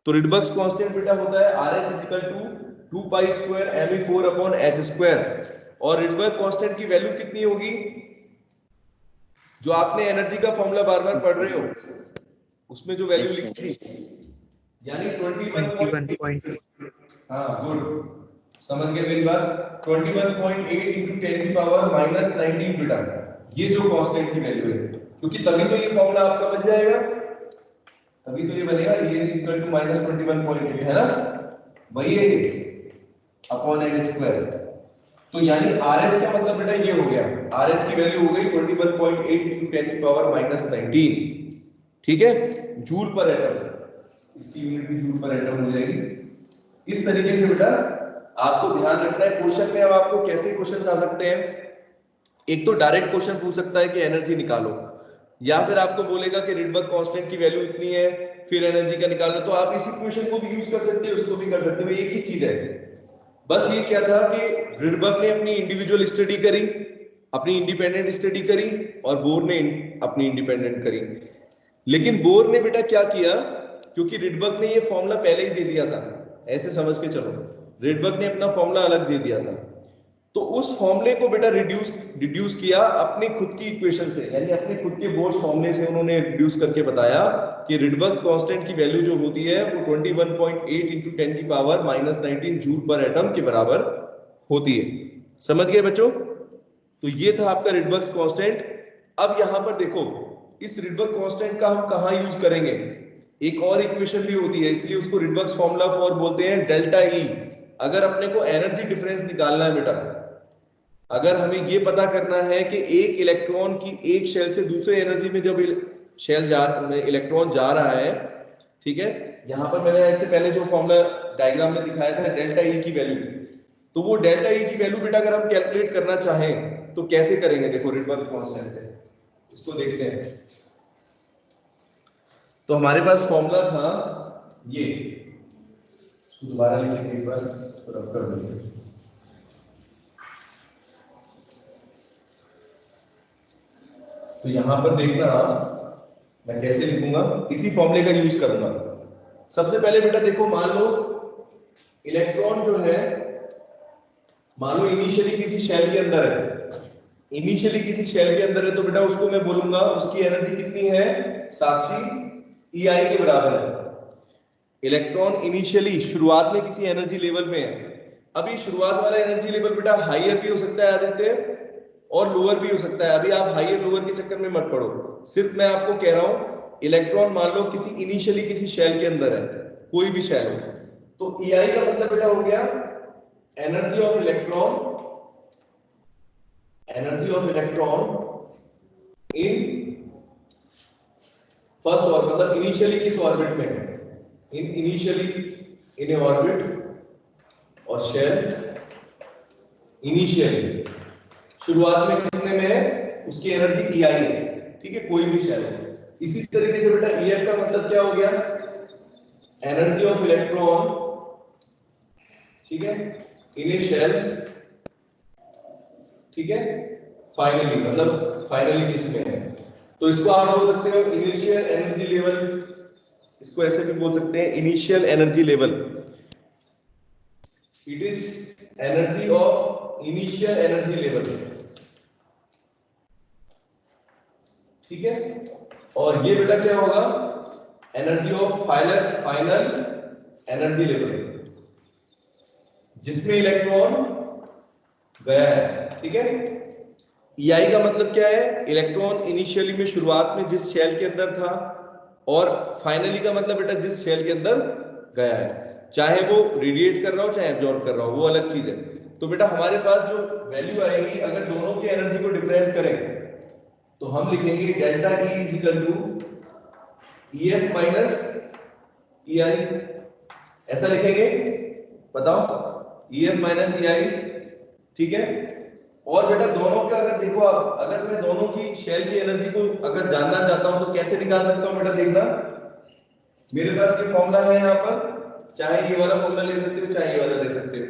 तो रिडबर्ग्स कांस्टेंट बेटा होता है RH equal to 2 pi square me4 upon h square. और रिडबर्ग कांस्टेंट की वैल्यू कितनी होगी, जो आपने एनर्जी का फॉर्मूला बार बार पढ़ रहे हो उसमें जो वैल्यू लिखी थी, यानी 21.8। हाँ गुड, समझ गए मेरी बात। 21.8 into 10 की पावर माइनस 19 बेटा, ये जो कांस्टेंट की वैल्यू है, क्योंकि तभी तो ये फॉर्मूला आपका बन जाएगा, तभी तो ये बनेगा, ये इक्वल टू माइनस 21.8 है ना, वही है ये अपॉन एच स्क्वायर। तो यानी RH का मतलब बेटा ये हो गया, RH की वैल्यू हो गई 21.8 into 10 की पावर माइनस 19, ठीक है, जूल पर एटम, इसकी यूनिट भी जूल पर एटम हो जाएगी। इस तरीके से बेटा आपको ध्यान रखना है। क्वेश्चन में अब आपको कैसे क्वेश्चन आ सकते हैं, एक तो डायरेक्ट क्वेश्चन पूछ सकता है कि एनर्जी निकालो, या फिर आपको बोलेगा कि रिडबर्ग कांस्टेंट की वैल्यू इतनी है फिर एनर्जी का निकालो, तो आप इसी क्वेश्चन को भी यूज कर सकते हो, उसको भी कर सकते हो, एक ही चीज है। बस ये क्या था कि रिडबर्ग ने अपनी इंडिविजुअल स्टडी करी, अपनी इंडिपेंडेंट स्टडी करी, और बोर ने अपनी इंडिपेंडेंट करी। लेकिन बोर ने बेटा क्या किया, क्योंकि रिडबर्ग ने ये फॉर्मूला पहले ही दे दिया था, ऐसे समझ के चलो, रिडबर्ग ने अपना फॉर्मूला अलग दे दिया था, तो उस फॉर्मूले को बेटा रिड्यूस किया अपनी खुद की इक्वेशन से, यानी अपने खुद के बोर्स फॉर्मूले से उन्होंने रिड्यूस करके बताया कि रिडबर्ग कांस्टेंट की वैल्यू जो होती है वो 21.8 into 10 की पावर माइनस 19 जूल पर एटम के बराबर होती है। समझ गए बच्चों। तो ये था आपका रिडबर्ग कांस्टेंट। अब यहां पर देखो, इस रिडबर्ग कांस्टेंट का हम कहां यूज करेंगे, एक और इक्वेशन भी होती है, इसलिए उसको रिडबर्ग फॉर्मूला फॉर बोलते हैं डेल्टा ई। अगर अपने को एनर्जी डिफरेंस निकालना है बेटा, अगर हमें ये पता करना है कि एक इलेक्ट्रॉन की एक शेल से दूसरे एनर्जी में जब इलेक्ट्रॉन जा रहा है, ठीक है, यहां पर मैंने ऐसे पहले जो फॉर्मूला डायग्राम में दिखाया था डेल्टा ई की वैल्यू, तो वो डेल्टा ई की वैल्यू बेटा अगर हम कैलकुलेट करना चाहें तो कैसे करेंगे, देखो रिडबर्ग कांस्टेंट है, इसको देखते हैं। तो हमारे पास फॉर्मूला था ये, दोबारा लिखेंगे एक बार, रब कर देंगे। तो यहां पर देखना मैं कैसे लिखूंगा, इसी फॉर्मूले का यूज करूंगा। सबसे पहले बेटा देखो, मान लो इलेक्ट्रॉन जो है, मान लो इनिशियली किसी शेल के अंदर है, इनिशियली किसी शेल के अंदर है, तो बेटा उसको मैं बोलूंगा उसकी एनर्जी कितनी है, साक्षी EI के बराबर है। इलेक्ट्रॉन इनिशियली शुरुआत में किसी एनर्जी लेवल में है, अभी शुरुआत वाला एनर्जी लेवल बेटा हाईयर भी हो सकता है आदित्य और लोअर भी हो सकता है, अभी आप हाईयर लोअर के चक्कर में मत पड़ो, सिर्फ मैं आपको कह रहा हूं इलेक्ट्रॉन मान लो किसी इनिशियली किसी शेल के अंदर है, कोई भी शेल हो, तो EI का मतलब बेटा हो गया energy of electron, energy of electron in first orbit, मतलब इनिशियली किस ऑर्बिट में है, इनिशियली इन ए ऑर्बिट, और शेल इनिशियली शुरुआत में कितने में है, उसकी एनर्जी EI है, ठीक है, कोई भी शेल है। इसी तरीके से बेटा EF का मतलब क्या हो गया, एनर्जी ऑफ इलेक्ट्रॉन, ठीक है, इन ए शेल, ठीक है, फाइनली मतलब फाइनली किसमें है, तो इसको आप बोल सकते हो इनिशियल एनर्जी लेवल, इसको ऐसे भी बोल सकते हैं initial energy level, it is energy of initial energy level, ठीक है। और ये बेटा क्या होगा, energy of final energy level, जिसमें इलेक्ट्रॉन गया है, ठीक है। EI का मतलब क्या है, इलेक्ट्रॉन इनिशियली में शुरुआत में जिस शेल के अंदर था और फाइनली का मतलब बेटा जिस शेल के अंदर गया है, चाहे वो रेडिएट कर रहा हो चाहे एब्जॉर्ब कर रहा हो, वो अलग चीज है। तो बेटा हमारे पास जो वैल्यू आएगी, अगर दोनों की एनर्जी को डिफरेंस करें तो हम लिखेंगे delta E is equal to EF minus EI, ऐसा लिखेंगे, बताओ, EF माइनस EI, ठीक है। और बेटा दोनों का अगर देखो आप, अगर मैं दोनों की शेल की एनर्जी को अगर जानना चाहता हूं तो कैसे निकाल सकता हूं बेटा, देखना मेरे पास ये फॉर्मूला है यहाँ पर, चाहे ये वाला फॉर्मूला ले सकते हो चाहे ये वाला ले सकते हो।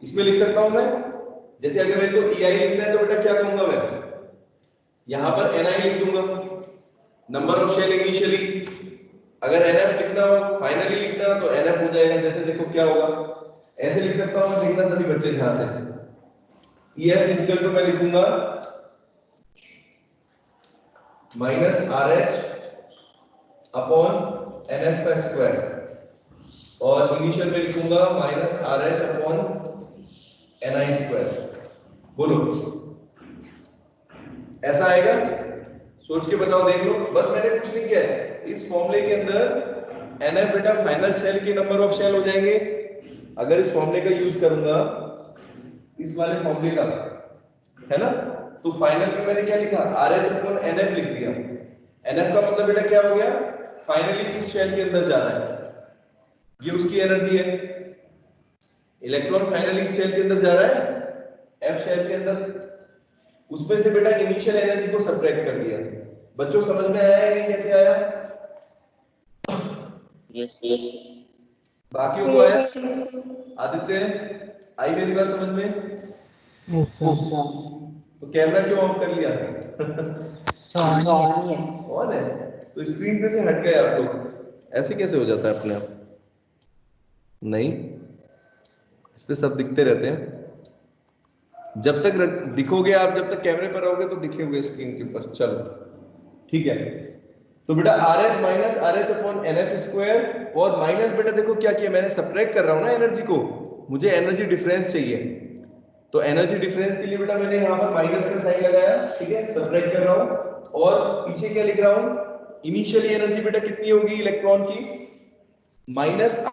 इसमें लिख सकता हूं मैं, जैसे अगर मेरे को EI लिखना है तो बेटा क्या करूंगा मैं, यहां पर NI लिख दूंगा, नंबर ऑफ शेल इनिशियली। अगर NF लिखना हो, फाइनली लिखना हो तो NF हो जाएगा। जैसे देखो क्या होगा, ऐसे लिख सकता हूं, देखना सभी बच्चे ध्यान से, EF इज इक्वल टू मैं लिखूंगा माइनस RH अपॉन NF का स्क्वायर, और इनिशियल में लिखूंगा minus RH upon NI square. बोलो ऐसा आएगा, सोच के बताओ, देख लो, बस मैंने कुछ नहीं किया है। इस फॉर्मूले के अंदर NF बेटा फाइनल शेल की नंबर ऑफ शेल हो जाएंगे। अगर इस फॉर्मूले का यूज करूंगा, इस वाले फॉर्मूले का, है ना, तो फाइनल में मैंने क्या लिखा, RH अपॉन NF लिख दिया। NF का मतलब बेटा क्या हो गया, फाइनली किस शेल के अंदर जाना है, ये उसकी एनर्जी है। इलेक्ट्रॉन फाइनली इस शेल के अंदर जा रहा है, F शेल के अंदर, उसमें से बेटा इनिशियल एनर्जी को सब्ट्रैक्ट कर दिया। बच्चों समझ में आया है कि कैसे आया? यस। बाकियों को आया? आदित्य, आई मेरी बात समझ में? Yes sir. तो कैमरा क्यों ऑफ कर लिया? ऑन है तो स्क्रीन पे से हट गए आप लोग, ऐसे कैसे हो जाता है अपने आप? नहीं, इस पे सब दिखते रहते हैं। जब तक दिखोगे आप, जब तक कैमरे पर रहोगे तो दिखेंगे स्क्रीन के ऊपर। चलो ठीक है, तो बेटा RH minus RH upon NF square, और माइनस बेटा देखो क्या किया मैंने, सब्ट्रैक्ट कर रहा हूं ना एनर्जी को, मुझे एनर्जी डिफरेंस चाहिए। तो एनर्जी डिफरेंस के लिए बेटा मैंने यहाँ पर माइनस का साइन लगाया, ठीक है, सब्ट्रैक्ट कर रहा हूं। और पीछे क्या लिख रहा हूं, इनिशियली एनर्जी बेटा कितनी होगी इलेक्ट्रॉन की, माइनस।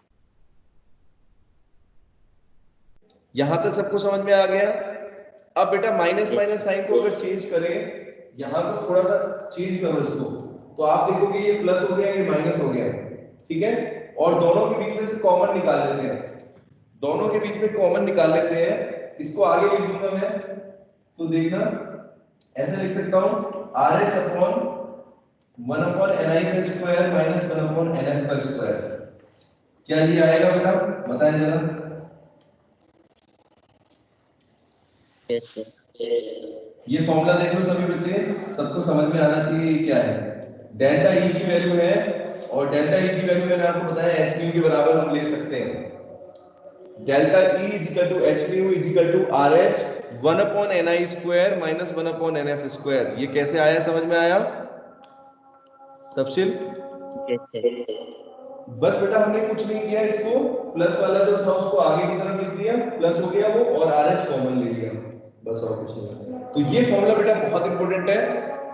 यहां तक सबको समझ में आ गया? अब बेटा माइनस माइनस साइन को अगर चेंज करें, यहां तो थोड़ा सा चेंज करो इसको, तो आप देखोगे ये प्लस हो गया, ये माइनस हो गया, ठीक है। और दोनों के बीच में से कॉमन निकाल लेते हैं, दोनों के बीच में कॉमन निकाल लेते हैं। इसको आगे लिख दूंगा मैं, तो देखना ऐसे लिख सकता हूं, RH अपॉन 1 अपॉन NI का स्क्वायर माइनस 1 अपॉन NF का स्क्वायर। क्या ये आएगा बेटा, बताएं जरा? ये फॉर्मूला देख लो सभी बच्चे, सबको समझ में आना चाहिए ये क्या है। डेल्टा E की वैल्यू है, और डेल्टा E की वैल्यू मैंने आपको बताया h म्यू के बराबर हम ले सकते हैं। Delta E is equal to h mu is equal to RH 1 upon NI square minus 1 upon NF square. ये कैसे आया, समझ में आया तफसील? बस बेटा हमने कुछ नहीं किया, इसको प्लस वाला जो था उसको आगे की तरफ लिख दिया, प्लस हो गया वो, और RH कॉमन ले लिया, बस और कुछ नहीं। तो ये फॉर्मूला बेटा बहुत इंपॉर्टेंट है,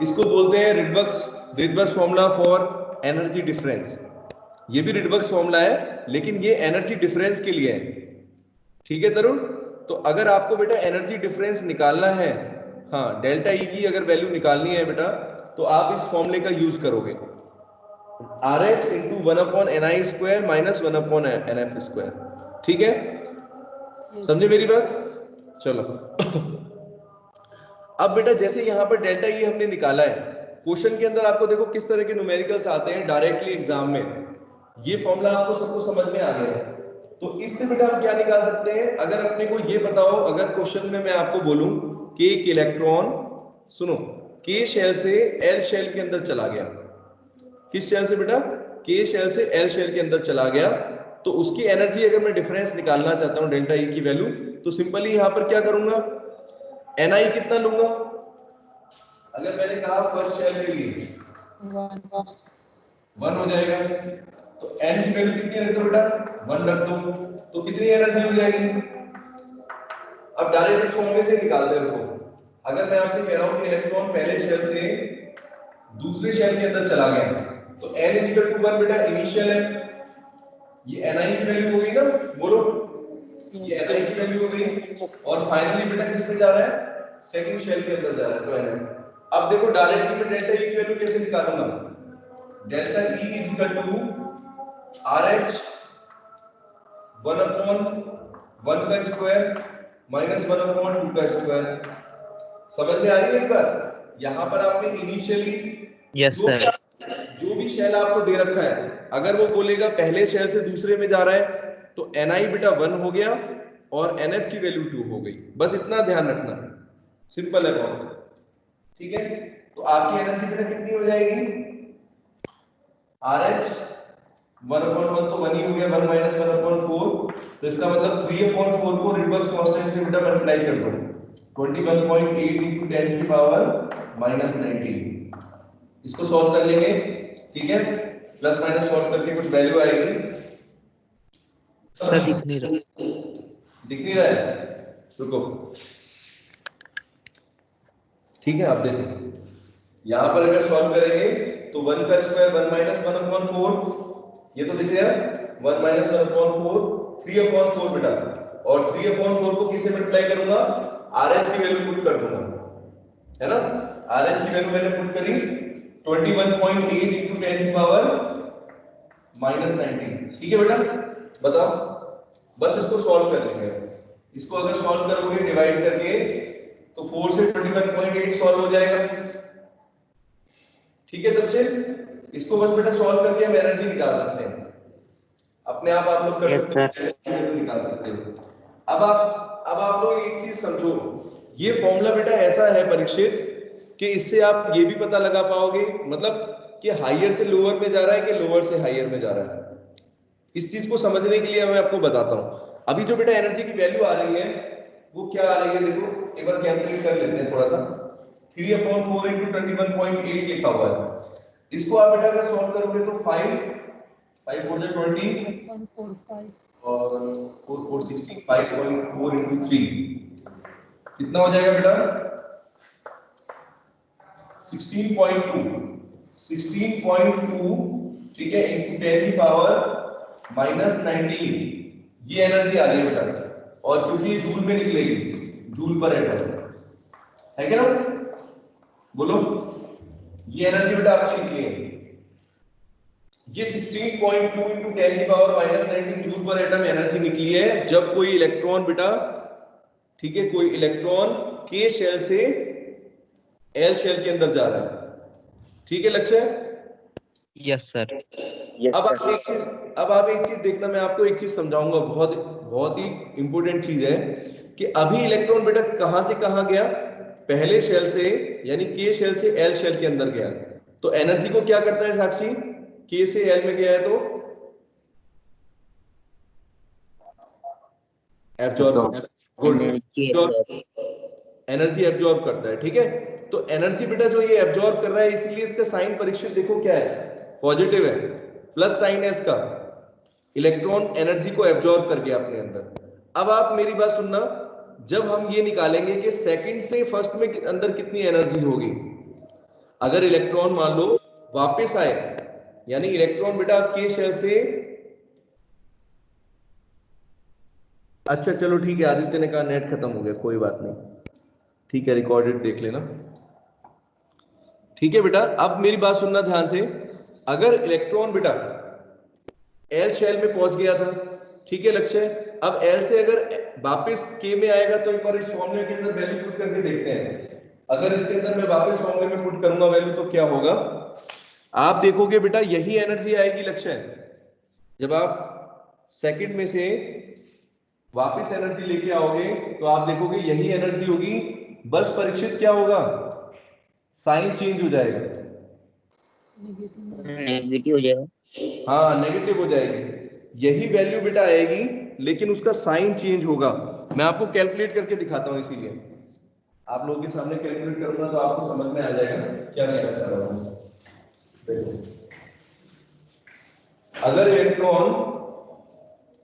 इसको बोलते हैं Rydberg's formula for energy difference. ये भी रिडबर्ग्स फॉर्मूला है, लेकिन ये एनर्जी डिफरेंस के लिए है, ठीक है तरुण। तो अगर आपको बेटा एनर्जी डिफरेंस निकालना है, हाँ, डेल्टा E की अगर वैल्यू निकालनी है बेटा, तो आप इस फॉर्मूले का यूज करोगे, RH into 1 upon NI square minus 1 upon NF square, ठीक है, समझे मेरी बात? चलो अब बेटा जैसे यहाँ पर डेल्टा E हमने निकाला है, क्वेश्चन के अंदर आपको देखो किस तरह के न्यूमेरिकल्स आते हैं डायरेक्टली एग्जाम में। ये फॉर्मूला आपको सबको समझ में आ गया है, तो इससे बेटा हम क्या निकाल सकते हैं, अगर अपने को ये बताओ, अगर क्वेश्चन में मैं आपको बोलूं कि एक इलेक्ट्रॉन, सुनो, K शेल से L शेल के अंदर चला गया, किस शेल से बेटा, K शेल से L शेल के अंदर चला गया, तो उसकी एनर्जी अगर मैं डिफरेंस निकालना चाहता हूं डेल्टा E की वैल्यू, तो सिंपली यहां पर क्या करूंगा, NI कितना लूंगा, अगर मैंने कहा फर्स्ट शेल के लिए 1 हो जाएगा, तो N की वैल्यू कितनी रख दो बेटा, 1 रख दो, तो कितनी एनर्जी हो जाएगी। अब डायरेक्ट इस फॉर्मूले से निकालते रहो। अगर मैं आपसे कह रहा हूं कि इलेक्ट्रॉन पहले शेल से दूसरे शेल के अंदर चला गया, तो n इक्वल टू 1 बेटा इनिशियल है, ये ni की वैल्यू हो गई ना, बोलो ये ni की वैल्यू हो गई, और फाइनली बेटा किस पे जा रहा है, सेकंड शेल के अंदर जा रहा है, तो nm। अब देखो डायरेक्टली मैं डेल्टा E की वैल्यू कैसे निकालूंगा, delta E is equal to RH 1/1 का स्क्वायर माइनस 1/2 का स्क्वायर। समझ में आ रही है एक बार, यहां पर आपने इनिशियली Yes, sir. जो भी शेल आपको दे रखा है, अगर वो बोलेगा पहले शेल से दूसरे में जा रहा है तो ni बेटा 1 हो गया और nf की वैल्यू 2 हो गई, बस इतना ध्यान रखना, सिंपल है बहुत, ठीक है। तो आपकी एनर्जी बेटा कितनी हो जाएगी, RH 1/1 तो 1 ही हो गया, 1 माइनस 1/4, तो इसका मतलब 3/4 को रिवर्स कांस्टेंट से बेटा मल्टीप्लाई कर दो, 21.8 into 10 की पावर -19, इसको सॉल्व कर लेंगे, ठीक है, प्लस माइनस सॉल्व करके कुछ वैल्यू आएगी, सर दिख नहीं रहा। दिख नहीं रहा है, रुको, ठीक है, आप देखो यहां पर अगर सॉल्व करेंगे तो 1 का स्क्वायर 1 माइनस 1/4, ये तो दिख रहा है 1 माइनस 1/4 3/4 बेटा, और 3/4 को किससे मल्टीप्लाई करूंगा, RH की वैल्यू पुट कर दूंगा, है ना, RH की वैल्यू मैंने पुट करी 21.8 into 10 की पावर -19, ठीक है बेटा, बताओ, बस इसको सॉल्व कर लेंगे, इसको अगर सॉल्व करोगे डिवाइड करके तो 4 से 21.8 सॉल्व हो जाएगा, ठीक है। तब से इसको बस बेटा सॉल्व करके हम एनर्जी निकाल सकते हैं, अपने आप लोग कर Yes, सकते हो, sir. एनर्जी की वैल्यू निकाल सकते हो। अब आप लोग एक चीज समझो, ये फॉर्मूला बेटा ऐसा है परीक्षित कि इससे आप ये भी पता लगा पाओगे, मतलब कि हायर से लोअर में जा रहा है कि लोअर से हायर में जा रहा है, इस चीज को समझने के लिए मैं आपको बताता हूं। अभी जो बेटा एनर्जी की वैल्यू आ रही है वो क्या आ रही है, देखो एक बार कैलकुलेट कर लेते हैं थोड़ा सा, 3/4 into 21.8 लिखा हुआ है, इसको आप बेटा अगर सॉल्व करोगे तो 5 4 20 और 4 4 16, 5.4 into 3 कितना हो जाएगा बेटा, 16.2, ठीक है, into 10 की पावर -19, ये एनर्जी आ रही है बेटा, और क्योंकि ये जूल में निकलेगी, जूल पर एटम है क्या ना, बोलो, ये एनर्जी बेटा आपकी निकली है, ये 16.2 into 10 की पावर -19 जूल पर एटम एनर्जी निकली है जब कोई इलेक्ट्रॉन बेटा, ठीक है, कोई इलेक्ट्रॉन के शेल से एल शेल के अंदर जा रहा है, ठीक है लक्ष्य। Yes, sir. अब आप एक चीज देखना, मैं आपको एक चीज समझाऊंगा, बहुत बहुत ही इंपॉर्टेंट चीज है कि अभी इलेक्ट्रॉन बेटा कहां से कहां गया, पहले शेल से यानी के शेल से एल शेल के अंदर गया, तो एनर्जी को क्या करता है साक्षी, के से एल में गया है तो एब्जॉर्ब, गुड, एनर्जी एब्जॉर्ब करता है, ठीक है। तो एनर्जी बेटा जो ये एब्जॉर्ब कर रहा है, इसीलिए इसका साइन परीक्षित देखो क्या है, पॉजिटिव है, प्लस साइन है इसका, इलेक्ट्रॉन एनर्जी को एब्जॉर्ब कर गया अपने अंदर। अब आप मेरी बात सुनना, जब हम ये निकालेंगे कि सेकंड से फर्स्ट में अंदर कितनी एनर्जी होगी, अगर इलेक्ट्रॉन मान लो वापस आए, यानी इलेक्ट्रॉन बेटा के शेल से, अच्छा चलो ठीक है, आदित्य ने कहा नेट खत्म हो गया, कोई बात नहीं, ठीक है, रिकॉर्डेड देख लेना, ठीक है बेटा। अब मेरी बात सुनना ध्यान से, अगर इलेक्ट्रॉन बेटा एल शेल में पहुंच गया था, ठीक है लक्ष्य, अब एल से अगर वापस के में आएगा तो एक बार इस फॉर्मूले के अंदर वैल्यू पुट करके देखते हैं, अगर इसके अंदर मैं वापस फॉर्मूले में पुट करूंगा वैल्यू तो क्या होगा, आप देखोगे बेटा यही एनर्जी आएगी लक्ष्य, जब आप सेकंड में से वापस एनर्जी लेके आओगे तो आप देखोगे यही एनर्जी होगी, बस परीक्षित क्या होगा, साइन चेंज हो जाएगा, नेगेटिव हो जाएगा, हाँ नेगेटिव हो जाएगी, यही वैल्यू बेटा आएगी लेकिन उसका साइन चेंज होगा। मैं आपको कैलकुलेट करके दिखाता हूं, इसीलिए आप लोगों के सामने कैलकुलेट करूंगा तो आपको समझ में आ जाएगा क्या कहना चाह रहा हूं। देखो, अगर इलेक्ट्रॉन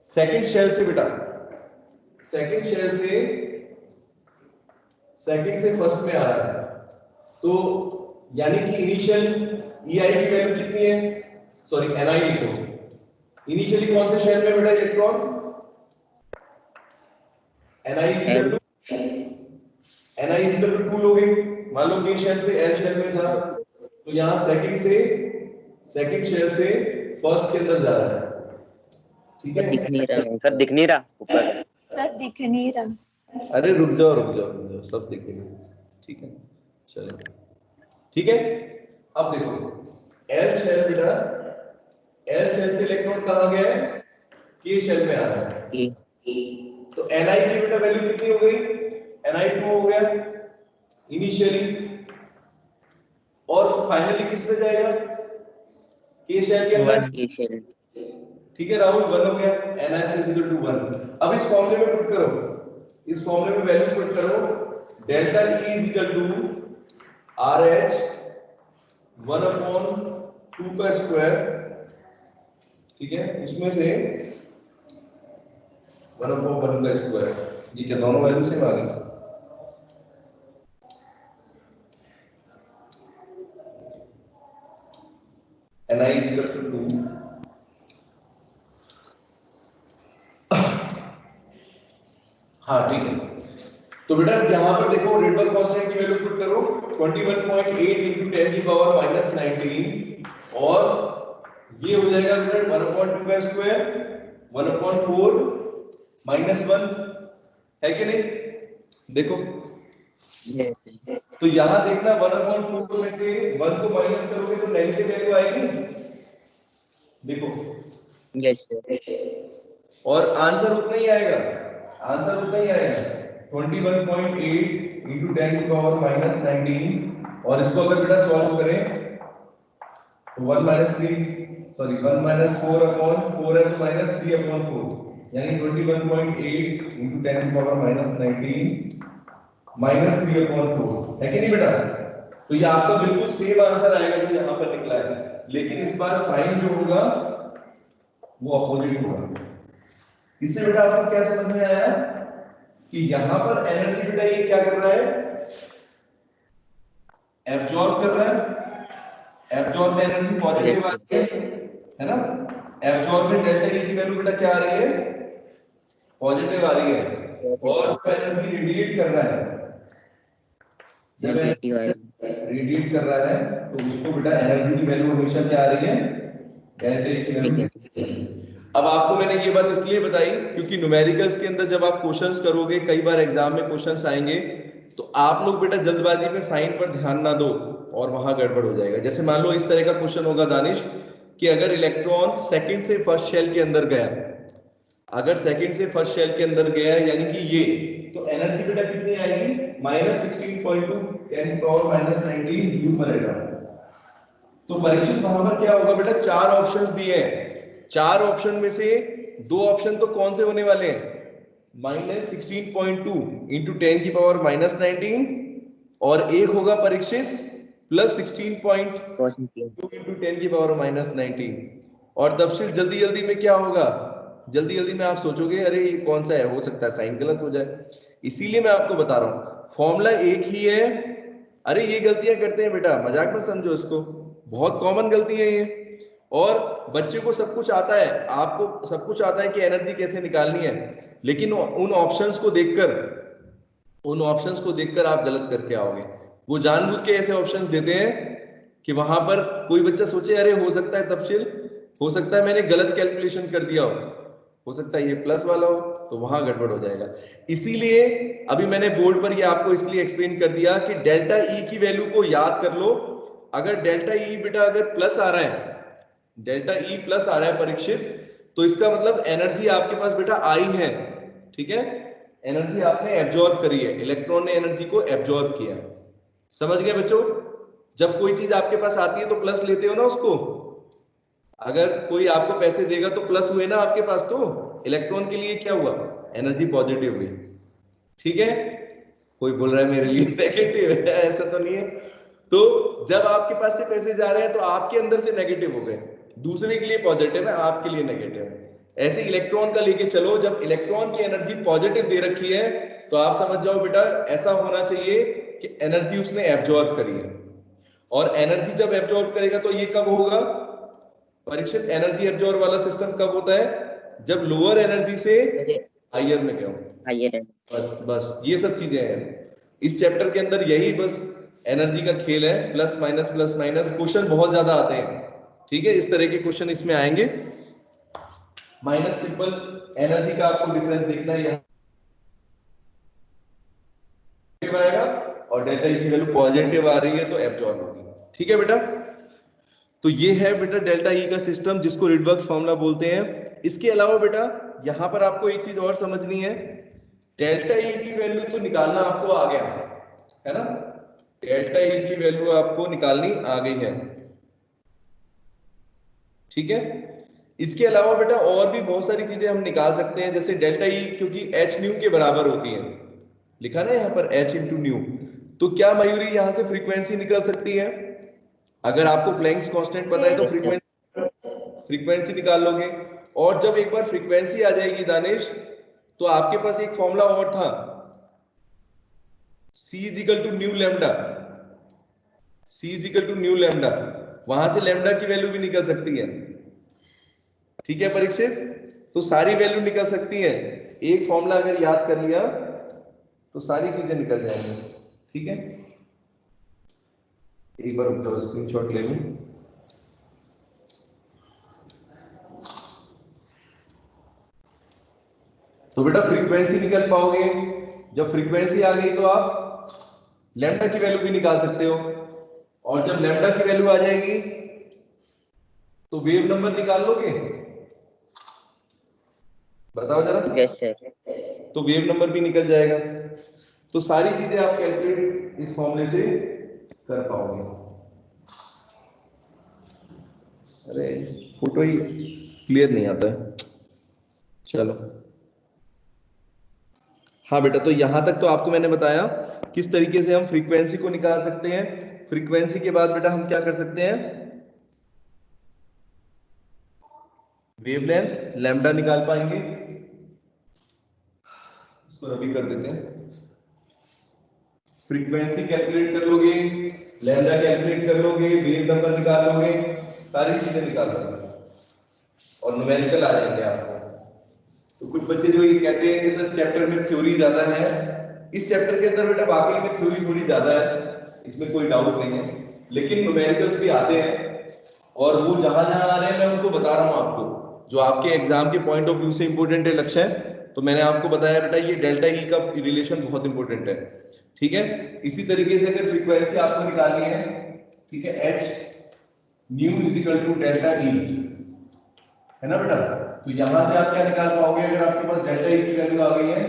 सेकंड शेल से बेटा, सेकंड शेल से फर्स्ट में आ रहा है, तो यानी कि इनिशियल EI की वैल्यू कितनी है, सॉरी Ni लिखो। इनिशियली कौन से शेल में बेटा electron? Ni is equal to 2 लोगे। मान लो के शेल से L शेल में था, तो यहाँ सेकंड शेल से फर्स्ट के अंदर जा रहा है, ठीक है? दिख नहीं रहा सर, दिख नहीं रहा ऊपर। सर दिख नहीं रहा। अरे रुक जाओ, सब दिखेगा, ठीक है? चलो ठीक है। अब देखो L शेल बेटा, L शेल से इलेक्ट्रॉन कहाँ गया है? K शेल में आ रहा है। तो Ni की बेटा वैल्यू कितनी हो गई? Ni 2 हो गया इनिशियली, और फाइनली किस पे जाएगा? K शेल के अंदर, ठीक है राहुल, 1 हो गया। Ni is equal to 1। अब इस फॉर्मूले में पुट करो, इस फॉर्मूले में वैल्यू पुट करो, delta E is equal to RH 1/2 का स्क्वायर, ठीक है? उसमें से 1/1 का स्क्वायर, ये क्या दोनों वैल्यू सेम आ गई? Ni is equal to 2। हाँ ठीक है। तो बेटा यहाँ पर देखो रेडबर्ग कांस्टेंट की वैल्यू पुट करो, 21.8 into 10 की पावर -19, और ये हो जाएगा बेटा 1/2 का स्क्वायर 1/4 -1, है कि नहीं? देखो तो यहाँ देखना 1/4 में से 1 को माइनस करोगे तो नेगेटिव वैल्यू आएगी, देखो। Yes sir. और आंसर उतना ही आएगा, 21.8 into 10 की पावर -19, और इसको अगर बेटा सॉल्व करें तो 1 - 4 अपॉन 4 है तो -3/4, यानी 21.8 into 10 की पावर -19 -3/4, है कि नहीं बेटा? तो ये आपका बिल्कुल सेम आंसर आएगा जो यहाँ पर निकला है, लेकिन इस बार साइन जो होगा वो अपोजिट होगा। इससे बेटा आपको क्या समझ में आया कि यहाँ पर एनर्जी बेटा ये क्या कर रहा है? एब्जॉर्ब कर रहा है। एब्जॉर्ब में एनर्जी पॉजिटिव आ रही है ना? एब्जॉर्ब में डेल्टा E की वैल्यू बेटा क्या आ रही है? पॉजिटिव आ रही है, और एनर्जी रेडिएट कर रहा है। जब रेडिएट कर रहा है तो उसको बेटा एनर्जी की वैल्यू हमेशा क्या आ रही है? डेल्टा E की वैल्यू। अब आपको मैंने ये बात इसलिए बताई क्योंकि न्यूमेरिकल्स के अंदर जब आप क्वेश्चंस करोगे, कई बार एग्जाम में क्वेश्चंस आएंगे, तो आप लोग बेटा जल्दबाजी में साइन पर ध्यान ना दो और वहां गड़बड़ हो जाएगा। जैसे मान लो इस तरह का क्वेश्चन होगा दानिश कि अगर इलेक्ट्रॉन सेकंड से फर्स्ट शेल के अंदर गया, अगर सेकंड से फर्स्ट शेल के अंदर गया यानी कि ये, तो एनर्जी बेटा कितनी आएगी? -16.2 10 पावर -19 जूल पर इलेक्ट्रॉन। तो परीक्षित वहां पर क्या होगा बेटा? 4 ऑप्शंस दिए हैं, 4 ऑप्शन में से 2 ऑप्शन तो कौन से होने वाले हैं? -16.2 into 10 की पावर -19, और एक होगा परीक्षित +16.2 into 10 की पावर -19। और दबशिल जल्दी में क्या होगा? जल्दी में आप सोचोगे अरे ये कौन सा है, हो सकता है साइन गलत हो जाए। इसीलिए मैं आपको बता रहा हूं फॉर्मूला एक ही है। अरे ये गलतियां करते हैं बेटा, मजाक मत समझो इसको, बहुत कॉमन गलती है ये। और बच्चे को सब कुछ आता है, आपको सब कुछ आता है कि एनर्जी कैसे निकालनी है, लेकिन उन ऑप्शंस को देखकर आप गलत करके आओगे। वो जानबूझ के ऐसे ऑप्शंस देते हैं कि वहां पर कोई बच्चा सोचे अरे हो सकता है तफसील, हो सकता है मैंने गलत कैलकुलेशन कर दिया हो सकता है ये प्लस वाला हो, तो वहां गड़बड़ हो जाएगा। इसीलिए अभी मैंने बोर्ड पर ये आपको इसलिए एक्सप्लेन कर दिया कि डेल्टा E की वैल्यू को याद कर लो। अगर डेल्टा E बेटा अगर प्लस आ रहा है, डेल्टा E प्लस आ रहा है परीक्षित, तो इसका मतलब एनर्जी आपके पास बेटा आई है, ठीक है? एनर्जी आपने एब्जॉर्ब करी है, इलेक्ट्रॉन ने एनर्जी को एब्जॉर्ब किया। समझ गए बच्चों? जब कोई चीज आपके पास आती है तो प्लस लेते हो ना उसको। अगर कोई आपको पैसे देगा तो प्लस हुए ना आपके पास, तो इलेक्ट्रॉन के लिए क्या हुआ? एनर्जी पॉजिटिव हुई, ठीक है? कोई बोल रहा है मेरे लिए नेगेटिव है, ऐसा तो नहीं है। तो जब आपके पास से पैसे जा रहे हैं तो आपके अंदर से नेगेटिव हो गए, दूसरे के लिए पॉजिटिव है, आपके लिए नेगेटिव है। ऐसे इलेक्ट्रॉन का लेके चलो, जब इलेक्ट्रॉन की एनर्जी पॉजिटिव दे रखी है तो आप समझ जाओ बेटा ऐसा होना चाहिए कि एनर्जी उसने एब्जॉर्ब करी है। और एनर्जी जब एब्जॉर्ब करेगा तो ये कब होगा? परीक्षित एनर्जी एब्जॉर्ब वाला सिस्टम कब होता है? जब लोअर एनर्जी से हायर में गए हो। बस ये सब चीजें हैं इस चैप्टर के अंदर, यही बस एनर्जी का खेल है, प्लस माइनस। क्वेश्चन बहुत ज्यादा आते हैं, ठीक है, इस तरह के क्वेश्चन इसमें आएंगे। माइनस सिंपल एनर्जी का आपको डिफरेंस देखना है, यहाँ आएगा और डेल्टा ई की वैल्यू पॉजिटिव आ रही है तो एब्जॉर्ब होगी, ठीक है बेटा। तो ये है बेटा डेल्टा ई का सिस्टम, जिसको रिडवर्क्स फॉर्मूला बोलते हैं। इसके अलावा बेटा यहां पर आपको एक चीज और समझनी है, डेल्टा ई की वैल्यू तो निकालना आपको आ गया है ना, डेल्टा ई की वैल्यू आपको निकालनी आ गई है, ठीक है। इसके अलावा बेटा और भी बहुत सारी चीजें हम निकाल सकते हैं, जैसे डेल्टा ई क्योंकि एच न्यू के बराबर होती है, लिखा ना यहाँ पर एच इंटू न्यू, तो क्या मयूरी यहां से फ्रीक्वेंसी निकल सकती है? अगर आपको प्लैंक्स कांस्टेंट पता है तो फ्रीक्वेंसी निकाल लोगे। और जब एक बार फ्रीक्वेंसी आ जाएगी दानिश, तो आपके पास एक फॉर्मूला और था, C is equal to nu lambda, C is equal to nu lambda, वहां से लैम्डा की वैल्यू भी निकल सकती है, ठीक है परीक्षित। तो सारी वैल्यू निकल सकती है, एक फॉर्मूला अगर याद कर लिया तो सारी चीजें निकल जाएंगी, ठीक है। एक बार रुक जाओ, स्क्रीनशॉट ले लूं। तो बेटा फ्रीक्वेंसी निकल पाओगे, जब फ्रीक्वेंसी आ गई तो आप लैम्डा की वैल्यू भी निकाल सकते हो, और जब लैम्डा की वैल्यू आ जाएगी तो वेव नंबर निकाल लोगे, बताओ जरा। Yes sir. तो वेव नंबर भी निकल जाएगा, तो सारी चीजें आप कैलकुलेट इस फॉर्मूले से कर पाओगे। अरे फोटो ही क्लियर नहीं आता है, चलो। हाँ बेटा, तो यहां तक तो आपको मैंने बताया किस तरीके से हम फ्रीक्वेंसी को निकाल सकते हैं। फ्रीक्वेंसी के बाद बेटा हम क्या कर सकते हैं, वेवलेंथ लैम्डा निकाल पाएंगे, इसको रबी कर देते हैं। फ्रीक्वेंसी कैलकुलेट कर लोगे, लैम्डा कैलकुलेट कर लोगे, वेव नंबर निकाल लोगे, सारी चीजें निकाल लोगे और न्यूमेरिकल आ जाएंगे आपको। तो कुछ बच्चे जो ये कहते हैं कि सर चैप्टर में थ्योरी ज्यादा है, इस चैप्टर के अंदर बेटा वाकई में थ्योरी थोड़ी ज्यादा है, इसमें कोई डाउट नहीं है, लेकिन न्यूमेरिकल्स भी आते हैं, और वो जहां जहां आ रहे हैं मैं उनको बता रहा हूं आपको, जो आपके एग्जाम के पॉइंट ऑफ व्यू से इंपॉर्टेंट है लक्ष्य है। तो मैंने आपको बताया बेटा ये डेल्टा ई का रिलेशन बहुत इंपॉर्टेंट है, ठीक है। इसी तरीके से अगर फ्रीक्वेंसी आपको निकालनी है, ठीक है, H nu is equal to delta E, है ना बेटा। तो यहां से आप क्या निकाल पाओगे, अगर आपके पास डेल्टा ई की वैल्यू आ गई है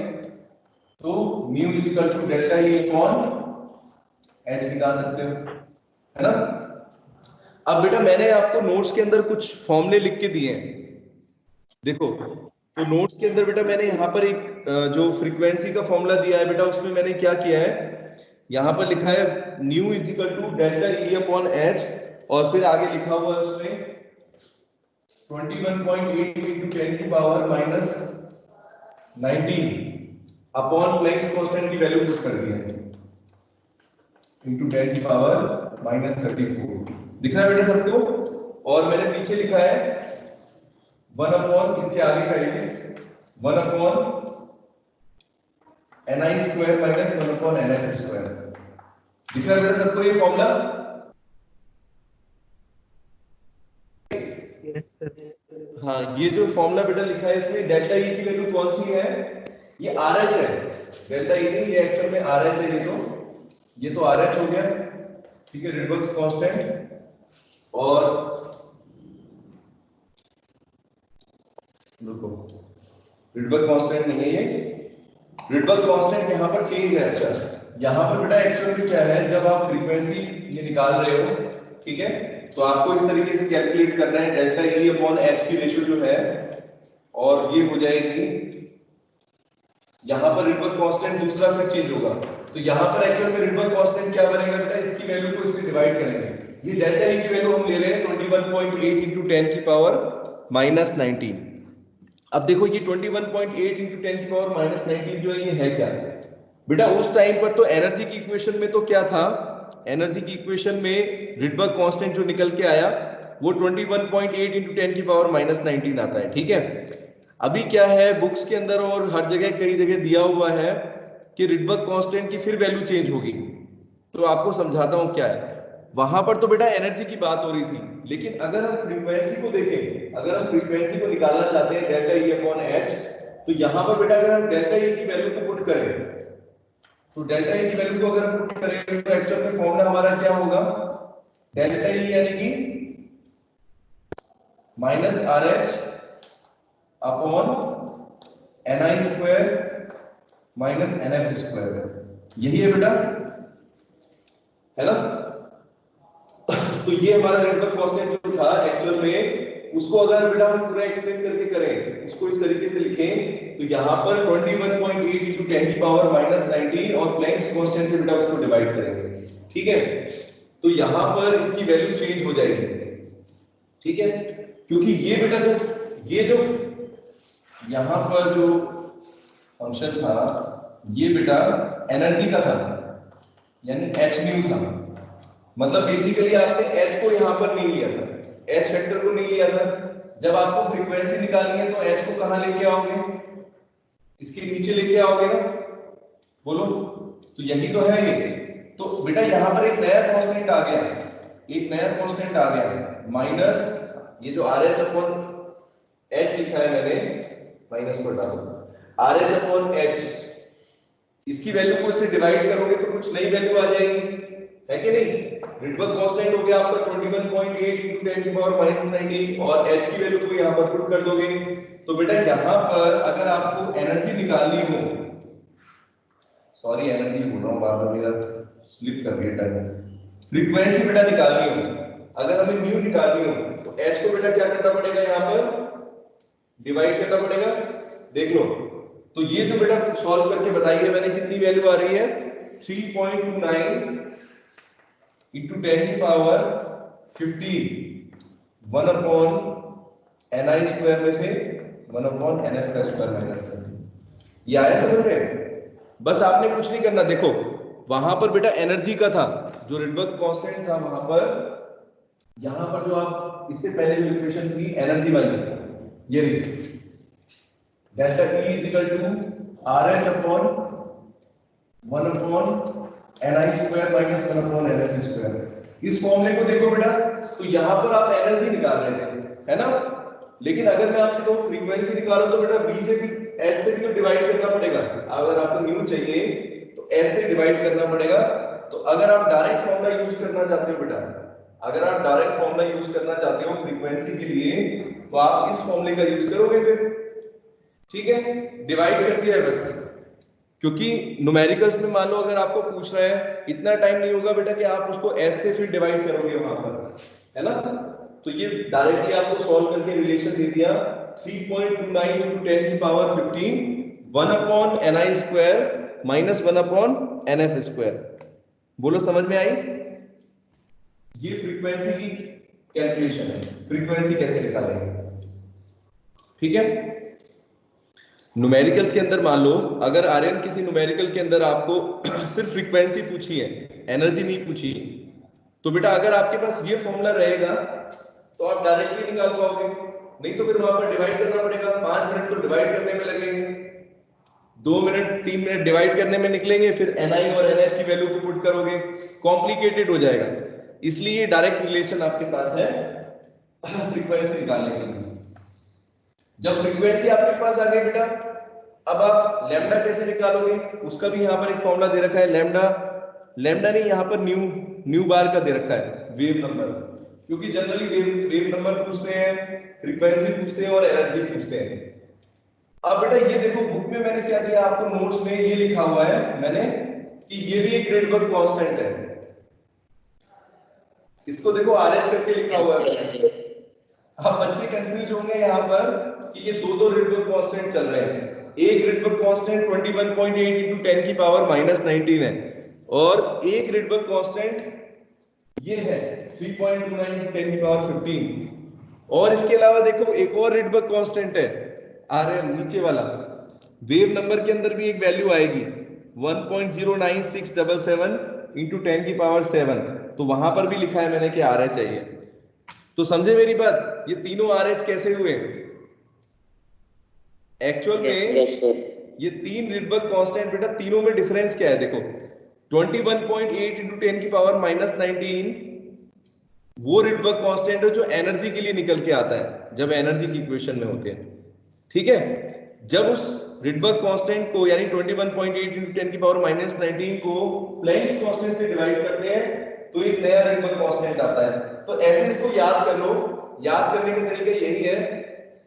तो nu is equal to delta E upon H निकाल सकते हो, है ना। अब बेटा मैंने आपको नोट्स के अंदर कुछ फॉर्मूले लिख के दिए हैं, देखो। तो नोट्स के अंदर बेटा मैंने यहाँ पर एक जो फ्रीक्वेंसी का फॉर्मूला दिया है बेटा, उसमें मैंने क्या किया है, यहाँ पर लिखा है nu is equal to delta E upon H, और फिर आगे लिखा हुआ है उसमें 21.8 into 10 की power minus 19 upon Planck's constant की वैल्यू पुट कर दी है into 10 की पावर माइनस 34, दिख रहा है बेटा सबको। और मैंने पीछे लिखा है 1 अपॉन, इसके आगे का ये 1 upon ni square minus 1 upon nf square, दिख रहा है बेटा सबको ये फॉर्मूला। Yes sir. हाँ, ये जो फॉर्मूला बेटा लिखा है इसमें डेल्टा ई की वैल्यू कौन सी है, ये RH है, डेल्टा ई नहीं, ये एक्चुअल में RH है, ये तो RH हो गया, ठीक है, रिडवर्क्स कांस्टेंट। और रुको, रिडवर्क कांस्टेंट नहीं है ये, रिडवर्क कांस्टेंट यहाँ पर चेंज है। अच्छा, यहाँ पर बेटा एक्चुअल में क्या है, जब आप फ्रीक्वेंसी ये निकाल रहे हो, ठीक है, तो आपको इस तरीके से कैलकुलेट करना है, डेल्टा ई अपॉन एच की रेशियो जो है, और ये हो जाएगी, यहाँ पर रिडवर्क कांस्टेंट दूसरा फिर चेंज होगा, तो यहाँ पर एक्चुअल में रिडवर्क कांस्टेंट क्या बनेगा बेटा, इसकी वैल्यू को इससे डिवाइड करेंगे। ये डेल्टा ई की वैल्यू हम ले रहे हैं 21.8 into 10 की पावर माइनस 19। अब देखो ये 21.8 into 10 की पावर माइनस 19 जो है, ये है क्या बेटा, उस टाइम पर तो एनर्जी की इक्वेशन में तो क्या था, एनर्जी की इक्वेशन में रिडवर्क कांस्टेंट जो निकल के आया वो 21.8 इंटू 10 की पावर -19 आता है। ठीक है, अभी क्या है बुक्स के अंदर और हर जगह कई जगह दिया हुआ है कि रिडबर्ग कांस्टेंट की फिर वैल्यू चेंज होगी। तो आपको समझाता हूं क्या है। वहां पर तो बेटा एनर्जी की बात हो रही थी, लेकिन अगर हम फ्रीक्वेंसी को देखें, अगर हम फ्रीक्वेंसी को निकालना चाहते हैं डेल्टा ई अपॉन एच, तो यहां पर बेटा अगर हम डेल्टा ई की वैल्यू को पुट करें, तो डेल्टा ई की वैल्यू को अगर हम पुट करें तो एक्चुअल में फॉर्मूला हमारा क्या होगा, डेल्टा ई यानी कि minus R H upon N I square minus N F square, यही है बेटा, है ना। तो ये हमारा रिडबर्ग कांस्टेंट जो था एक्चुअल में, उसको अगर बेटा हम पूरा एक्सप्लेन करके करें, उसको इस तरीके से लिखें, तो यहाँ पर 21.8 इंटू 10 की पावर -19 और प्लैंक्स कांस्टेंट से बेटा उसको डिवाइड करेंगे। ठीक है, तो यहाँ पर इसकी वैल्यू चेंज हो जाएगी। ठीक है, क्योंकि ये बेटा जो यहाँ पर जो फंक्शन था ये बेटा एनर्जी का था, यानी एच न्यू था। मतलब बेसिकली आपने एच को यहां पर नहीं लिया था, एच फैक्टर को नहीं लिया था। जब आपको फ्रीक्वेंसी निकालनी है तो एच को कहां लेके आओगे, इसके नीचे लेके आओगे ना, बोलो। तो यही तो है ये। तो बेटा यहां पर एक नया कांस्टेंट आ गया, एक नया कांस्टेंट आ गया माइनस ये जो आर एच अपॉन एच लिखा है मैंने, माइनस को डालो आर एच अपॉन एच, इसकी वैल्यू को इससे डिवाइड करोगे तो कुछ नई वैल्यू आ जाएगी, है कि नहीं। रिडबर्ग कांस्टेंट हो गया आपका 21.8 इंटू 10 की पावर -19 और h की वैल्यू को यहां पर पुट कर दोगे। तो बेटा यहां पर अगर आपको एनर्जी निकालनी हो, सॉरी एनर्जी बोल रहा हूं, बार बार मेरा स्लिप कर गया टर्म, फ्रीक्वेंसी बेटा निकालनी हो, अगर हमें न्यू निकालनी हो तो h को बेटा क्या करना पड़ेगा, यहां पर डिवाइड करना पड़ेगा। देख लो, तो ये जो बेटा सॉल्व करके बताइए मैंने, कितनी वैल्यू आ रही है 3.29 इंटू 10 की power 15, 1 upon N I square में से 1 अपॉन एन एफ का स्क्वायर माइनस कर दिया। ये आया समझ में। बस आपने कुछ नहीं करना, देखो वहां पर बेटा एनर्जी का था, जो रिडबर्ग कांस्टेंट था वहां पर, यहां पर जो आप इससे पहले जो इक्वेशन थी एनर्जी वाली, ये देखिए delta E is equal to R H upon 1 upon N I square minus 1 upon N F square. इस फॉर्मूले को देखो बेटा, तो यहां पर आप एनर्जी निकाल रहे थे, है ना। लेकिन अगर मैं आपसे कहूं फ्रीक्वेंसी निकालो तो बेटा बी से भी एस से भी तो डिवाइड करना पड़ेगा। अगर आपको न्यू चाहिए तो एस से डिवाइड करना पड़ेगा। तो अगर आप डायरेक्ट फॉर्मूला यूज करना चाहते हो बेटा, अगर आप डायरेक्ट फॉर्मूला यूज करना चाहते हो फ्रीक्वेंसी के लिए, तो आप इस फॉर्मूले का यूज करोगे फिर। ठीक है, डिवाइड कर दिया है बस, क्योंकि न्यूमेरिकल्स में मान लो अगर आपको पूछ रहा है, इतना टाइम नहीं होगा बेटा कि आप उसको एस से फिर डिवाइड करोगे वहां पर, है ना। तो ये डायरेक्टली आपको सॉल्व करके रिलेशन दे दिया 3.29 into 10 की power 15, 1 upon N I square minus 1 upon N F square. बोलो समझ में आई। ये फ्रीक्वेंसी की कैलकुलेशन है, फ्रीक्वेंसी कैसे निकालेंगे। ठीक है, न्यूमेरिकल्स के अंदर मान लो अगर आर्यन किसी न्यूमेरिकल के अंदर आपको सिर्फ फ्रीक्वेंसी पूछी है, एनर्जी नहीं पूछी, तो बेटा अगर आपके पास ये फॉर्मूला रहेगा तो आप डायरेक्टली निकाल पाओगे, नहीं तो फिर वहां पर डिवाइड करना पड़ेगा। 5 मिनट तो डिवाइड करने में लगेंगे, 2 मिनट 3 मिनट डिवाइड करने में निकलेंगे, फिर एनआई और एनएफ की वैल्यू को पुट करोगे, कॉम्प्लिकेटेड हो जाएगा। इसलिए डायरेक्ट रिलेशन आपके पास है फ्रीक्वेंसी निकालने के लिए। जब फ्रीक्वेंसी आपके पास आ गई बेटा, अब आप लैम्डा कैसे निकालोगे, उसका भी यहाँ पर एक फॉर्मूला दे रखा है। लैम्डा नहीं, यहाँ पर न्यू बार का दे रखा है वेव नंबर, क्योंकि जनरली वेव नंबर पूछते हैं, फ्रीक्वेंसी पूछते हैं और एनर्जी पूछते हैं। अब बेटा ये देखो बुक में मैंने क्या किया, आपको नोट्स में ये लिखा हुआ है मैंने कि ये भी एक रिडबर्ग कांस्टेंट है। इसको देखो आरएच करके लिखा हुआ है। अब बच्चे कंफ्यूज होंगे यहाँ पर कि ये दो रिडबर्ग कांस्टेंट चल रहे हैं। एक रिडबर्ग कांस्टेंट 21.8 into 10 की पावर -19 है, और एक रिडबर्ग कांस्टेंट ये है 3.29 into 10 की पावर 15। और इसके अलावा देखो एक और रिडबर्ग कांस्टेंट है आरएम, नीचे वाला वेव नंबर के अंदर भी एक वैल्यू आएगी 1.09677 into 10 की पावर 7। तो वहां पर भी लिखा है मैंने कि आरएच चाहिए। तो समझे मेरी बात, ये तीनों RH कैसे हुए एक्चुअल में। ये तीन रिडबर्ग कांस्टेंट बेटा, तीनों में डिफरेंस क्या है देखो, 21.8 इंटू 10 की पावर -19 वो रिडबर्ग कांस्टेंट है जो एनर्जी के लिए निकल के आता है जब एनर्जी की इक्वेशन में होते हैं, ठीक है। जब उस रिडबर्ग कांस्टेंट को यानी 21.8 इंटू 10 की पावर -19 को प्लैंक्स कांस्टेंट से डिवाइड करते हैं तो एक नया रिडबर्ग कांस्टेंट आता है। तो ऐसे इसको याद कर लो। याद करने का तरीका यही है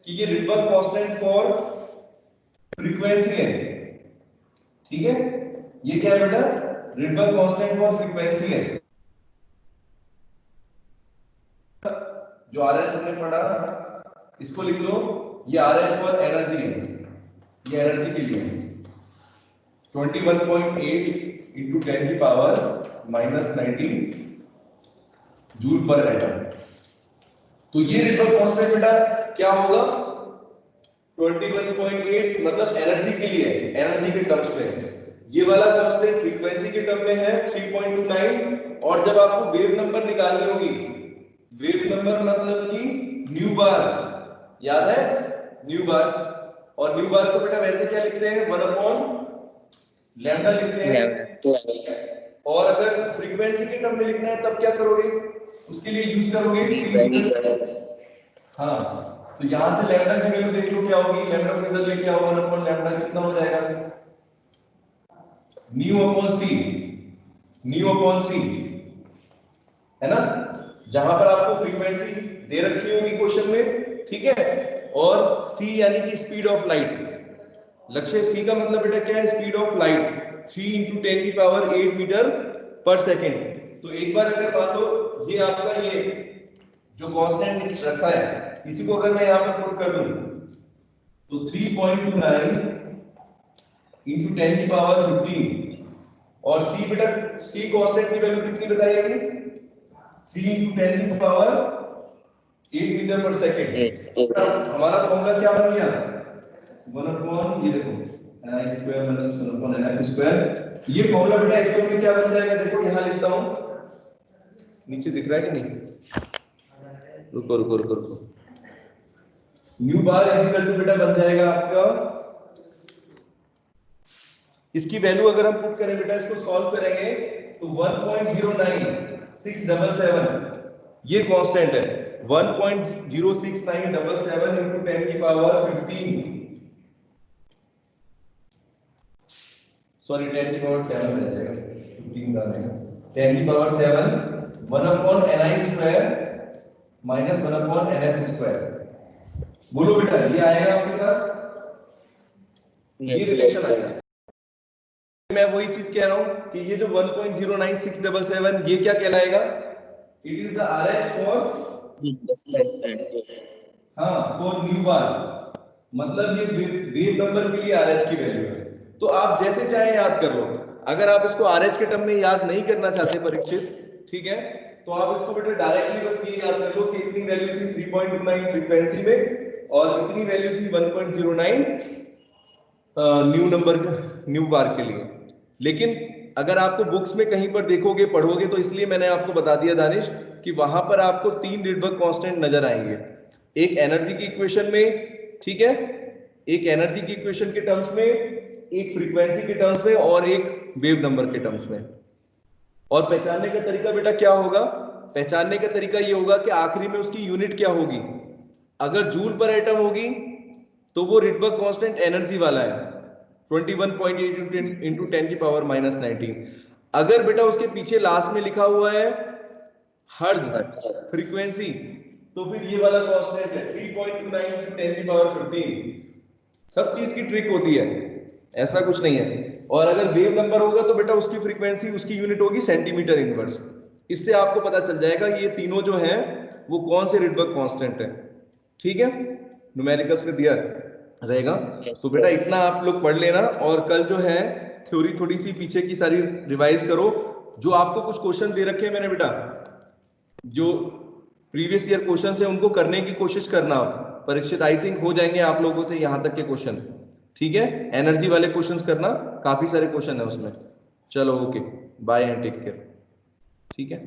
कि ये रिडबर्ग कांस्टेंट फॉर फ्रीक्वेंसी है, ठीक है। ये क्या है बेटा, रिडबर्ग कांस्टेंट फॉर फ्रीक्वेंसी है। जो RH हमने पढ़ा इसको लिख लो, ये RH फॉर एनर्जी है, ये एनर्जी के लिए 21.8 इंटू 10 की पावर -19 जूल पर एटम। तो ये रिडबर्ग कांस्टेंट बेटा क्या होगा, 21.8 मतलब एनर्जी के लिए, एनर्जी के टर्म्स में। ये वाला कांस्टेंट फ्रीक्वेंसी के टर्म में है 3.29। और जब आपको वेव नंबर निकालनी होगी, वेव नंबर मतलब कि न्यू बार, याद है न्यू बार। और न्यू बार को बेटा वैसे क्या लिखते हैं, 1/लैम्डा लिखते हैं। और अगर फ्रीक्वेंसी के टर्म में लिखना है तब क्या करोगे, उसके लिए यूज करोगे सी। हाँ, तो यहां से लैम्डा की वैल्यू देख लो क्या होगी, लैम्डा को इधर लेके आओ, 1/लैम्डा कितना हो जाएगा, न्यू अपॉन सी, न्यू अपॉन सी, है ना। जहां पर आपको फ्रीक्वेंसी दे रखी होगी क्वेश्चन में, ठीक है। और c यानी कि स्पीड ऑफ लाइट, लक्ष्य c का मतलब बेटा क्या है, स्पीड ऑफ लाइट 3 इंटू 10 की पावर 8 मीटर पर सेकेंड। तो एक बार अगर मान लो ये आपका ये जो कांस्टेंट रखा है इसी को अगर मैं यहां पर पुट कर दूं तो 3.29 इंटू 10 की पावर 15 और c बेटा, c कांस्टेंट की वैल्यू कितनी बताइएगी, 3 इंटू 10 की पावर 8 मीटर पर सेकेंड। हमारा फॉर्मूला क्या बन गया, 1/, ये देखो ni square minus 1/n square. ये फॉर्मूला बेटा एक्चुअल में क्या बन जाएगा, देखो यहां लिखता हूं, नीचे दिख रहा है कि नहीं, रुको रुको रुको रुको, न्यू बार इक्वल टू बेटा बन जाएगा आपका, इसकी वैल्यू अगर हम पुट करें बेटा, इसको सॉल्व करेंगे तो 1.09677 ये कांस्टेंट है, 1.06977 इंटू 10 की पावर 15, सॉरी 10 की पावर 7 रह जाएगा, 15 का नहीं, 10 की power 7 1/ni square minus 1/nth square. बोलो बेटा ये आएगा आपके पास, ये रिलेशन आएगा। मैं वही चीज कह रहा हूं कि ये जो 1.09677 ये क्या कहलाएगा, it is the RH for, हाँ फॉर न्यू बार, मतलब ये वेव नंबर के लिए RH की वैल्यू है। तो आप जैसे चाहे याद कर लो, अगर आप इसको RH के टर्म में याद नहीं करना चाहते परीक्षित, ठीक है, तो आप इसको बेटा डायरेक्टली बस ये याद कर लो कि इतनी वैल्यू थी 3.29 फ्रीक्वेंसी में और इतनी वैल्यू थी 1.09 न्यू नंबर न्यू बार के लिए। लेकिन अगर आपको बुक्स में कहीं पर देखोगे पढ़ोगे तो इसलिए मैंने आपको बता दिया दानिश कि वहां पर आपको 3 रिडबर्ग कांस्टेंट नजर आएंगे, एक एनर्जी की इक्वेशन में, ठीक है, एक एनर्जी की इक्वेशन के टर्म्स में, एक फ्रीक्वेंसी के टर्म्स में और एक वेव नंबर के टर्म्स में। और पहचानने का तरीका बेटा क्या होगा, पहचानने का तरीका ये होगा कि आखिरी में उसकी यूनिट क्या होगी। अगर जूल पर एटम होगी तो वो रिडबर्ग कांस्टेंट एनर्जी वाला है 21.8 इंटू 10 की पावर -19। अगर बेटा उसके पीछे लास्ट में लिखा हुआ है हर्ट्ज फ्रीक्वेंसी तो फिर ये वाला कांस्टेंट है 3.29 इंटू 10 की पावर 15। सब चीज की ट्रिक होती है, ऐसा कुछ नहीं है। और अगर वेव नंबर होगा तो बेटा उसकी फ्रीक्वेंसी, उसकी यूनिट होगी सेंटीमीटर इनवर्स। इससे आपको पता चल जाएगा ये तीनों जो हैं वो कौन से रिडबर्ग कांस्टेंट है, ठीक है, न्यूमेरिकल्स में दिया रहेगा। तो बेटा इतना आप लोग पढ़ लेना और कल जो है थ्योरी थोड़ी सी पीछे की सारी रिवाइज करो। जो आपको कुछ क्वेश्चन दे रखे हैं मैंने बेटा, जो प्रीवियस ईयर क्वेश्चन है उनको करने की कोशिश करना, परीक्षित आई थिंक हो जाएंगे आप लोगों से यहां तक के क्वेश्चन, ठीक है। एनर्जी वाले क्वेश्चंस करना, काफी सारे क्वेश्चन है उसमें। चलो okay, bye and take care, ठीक है।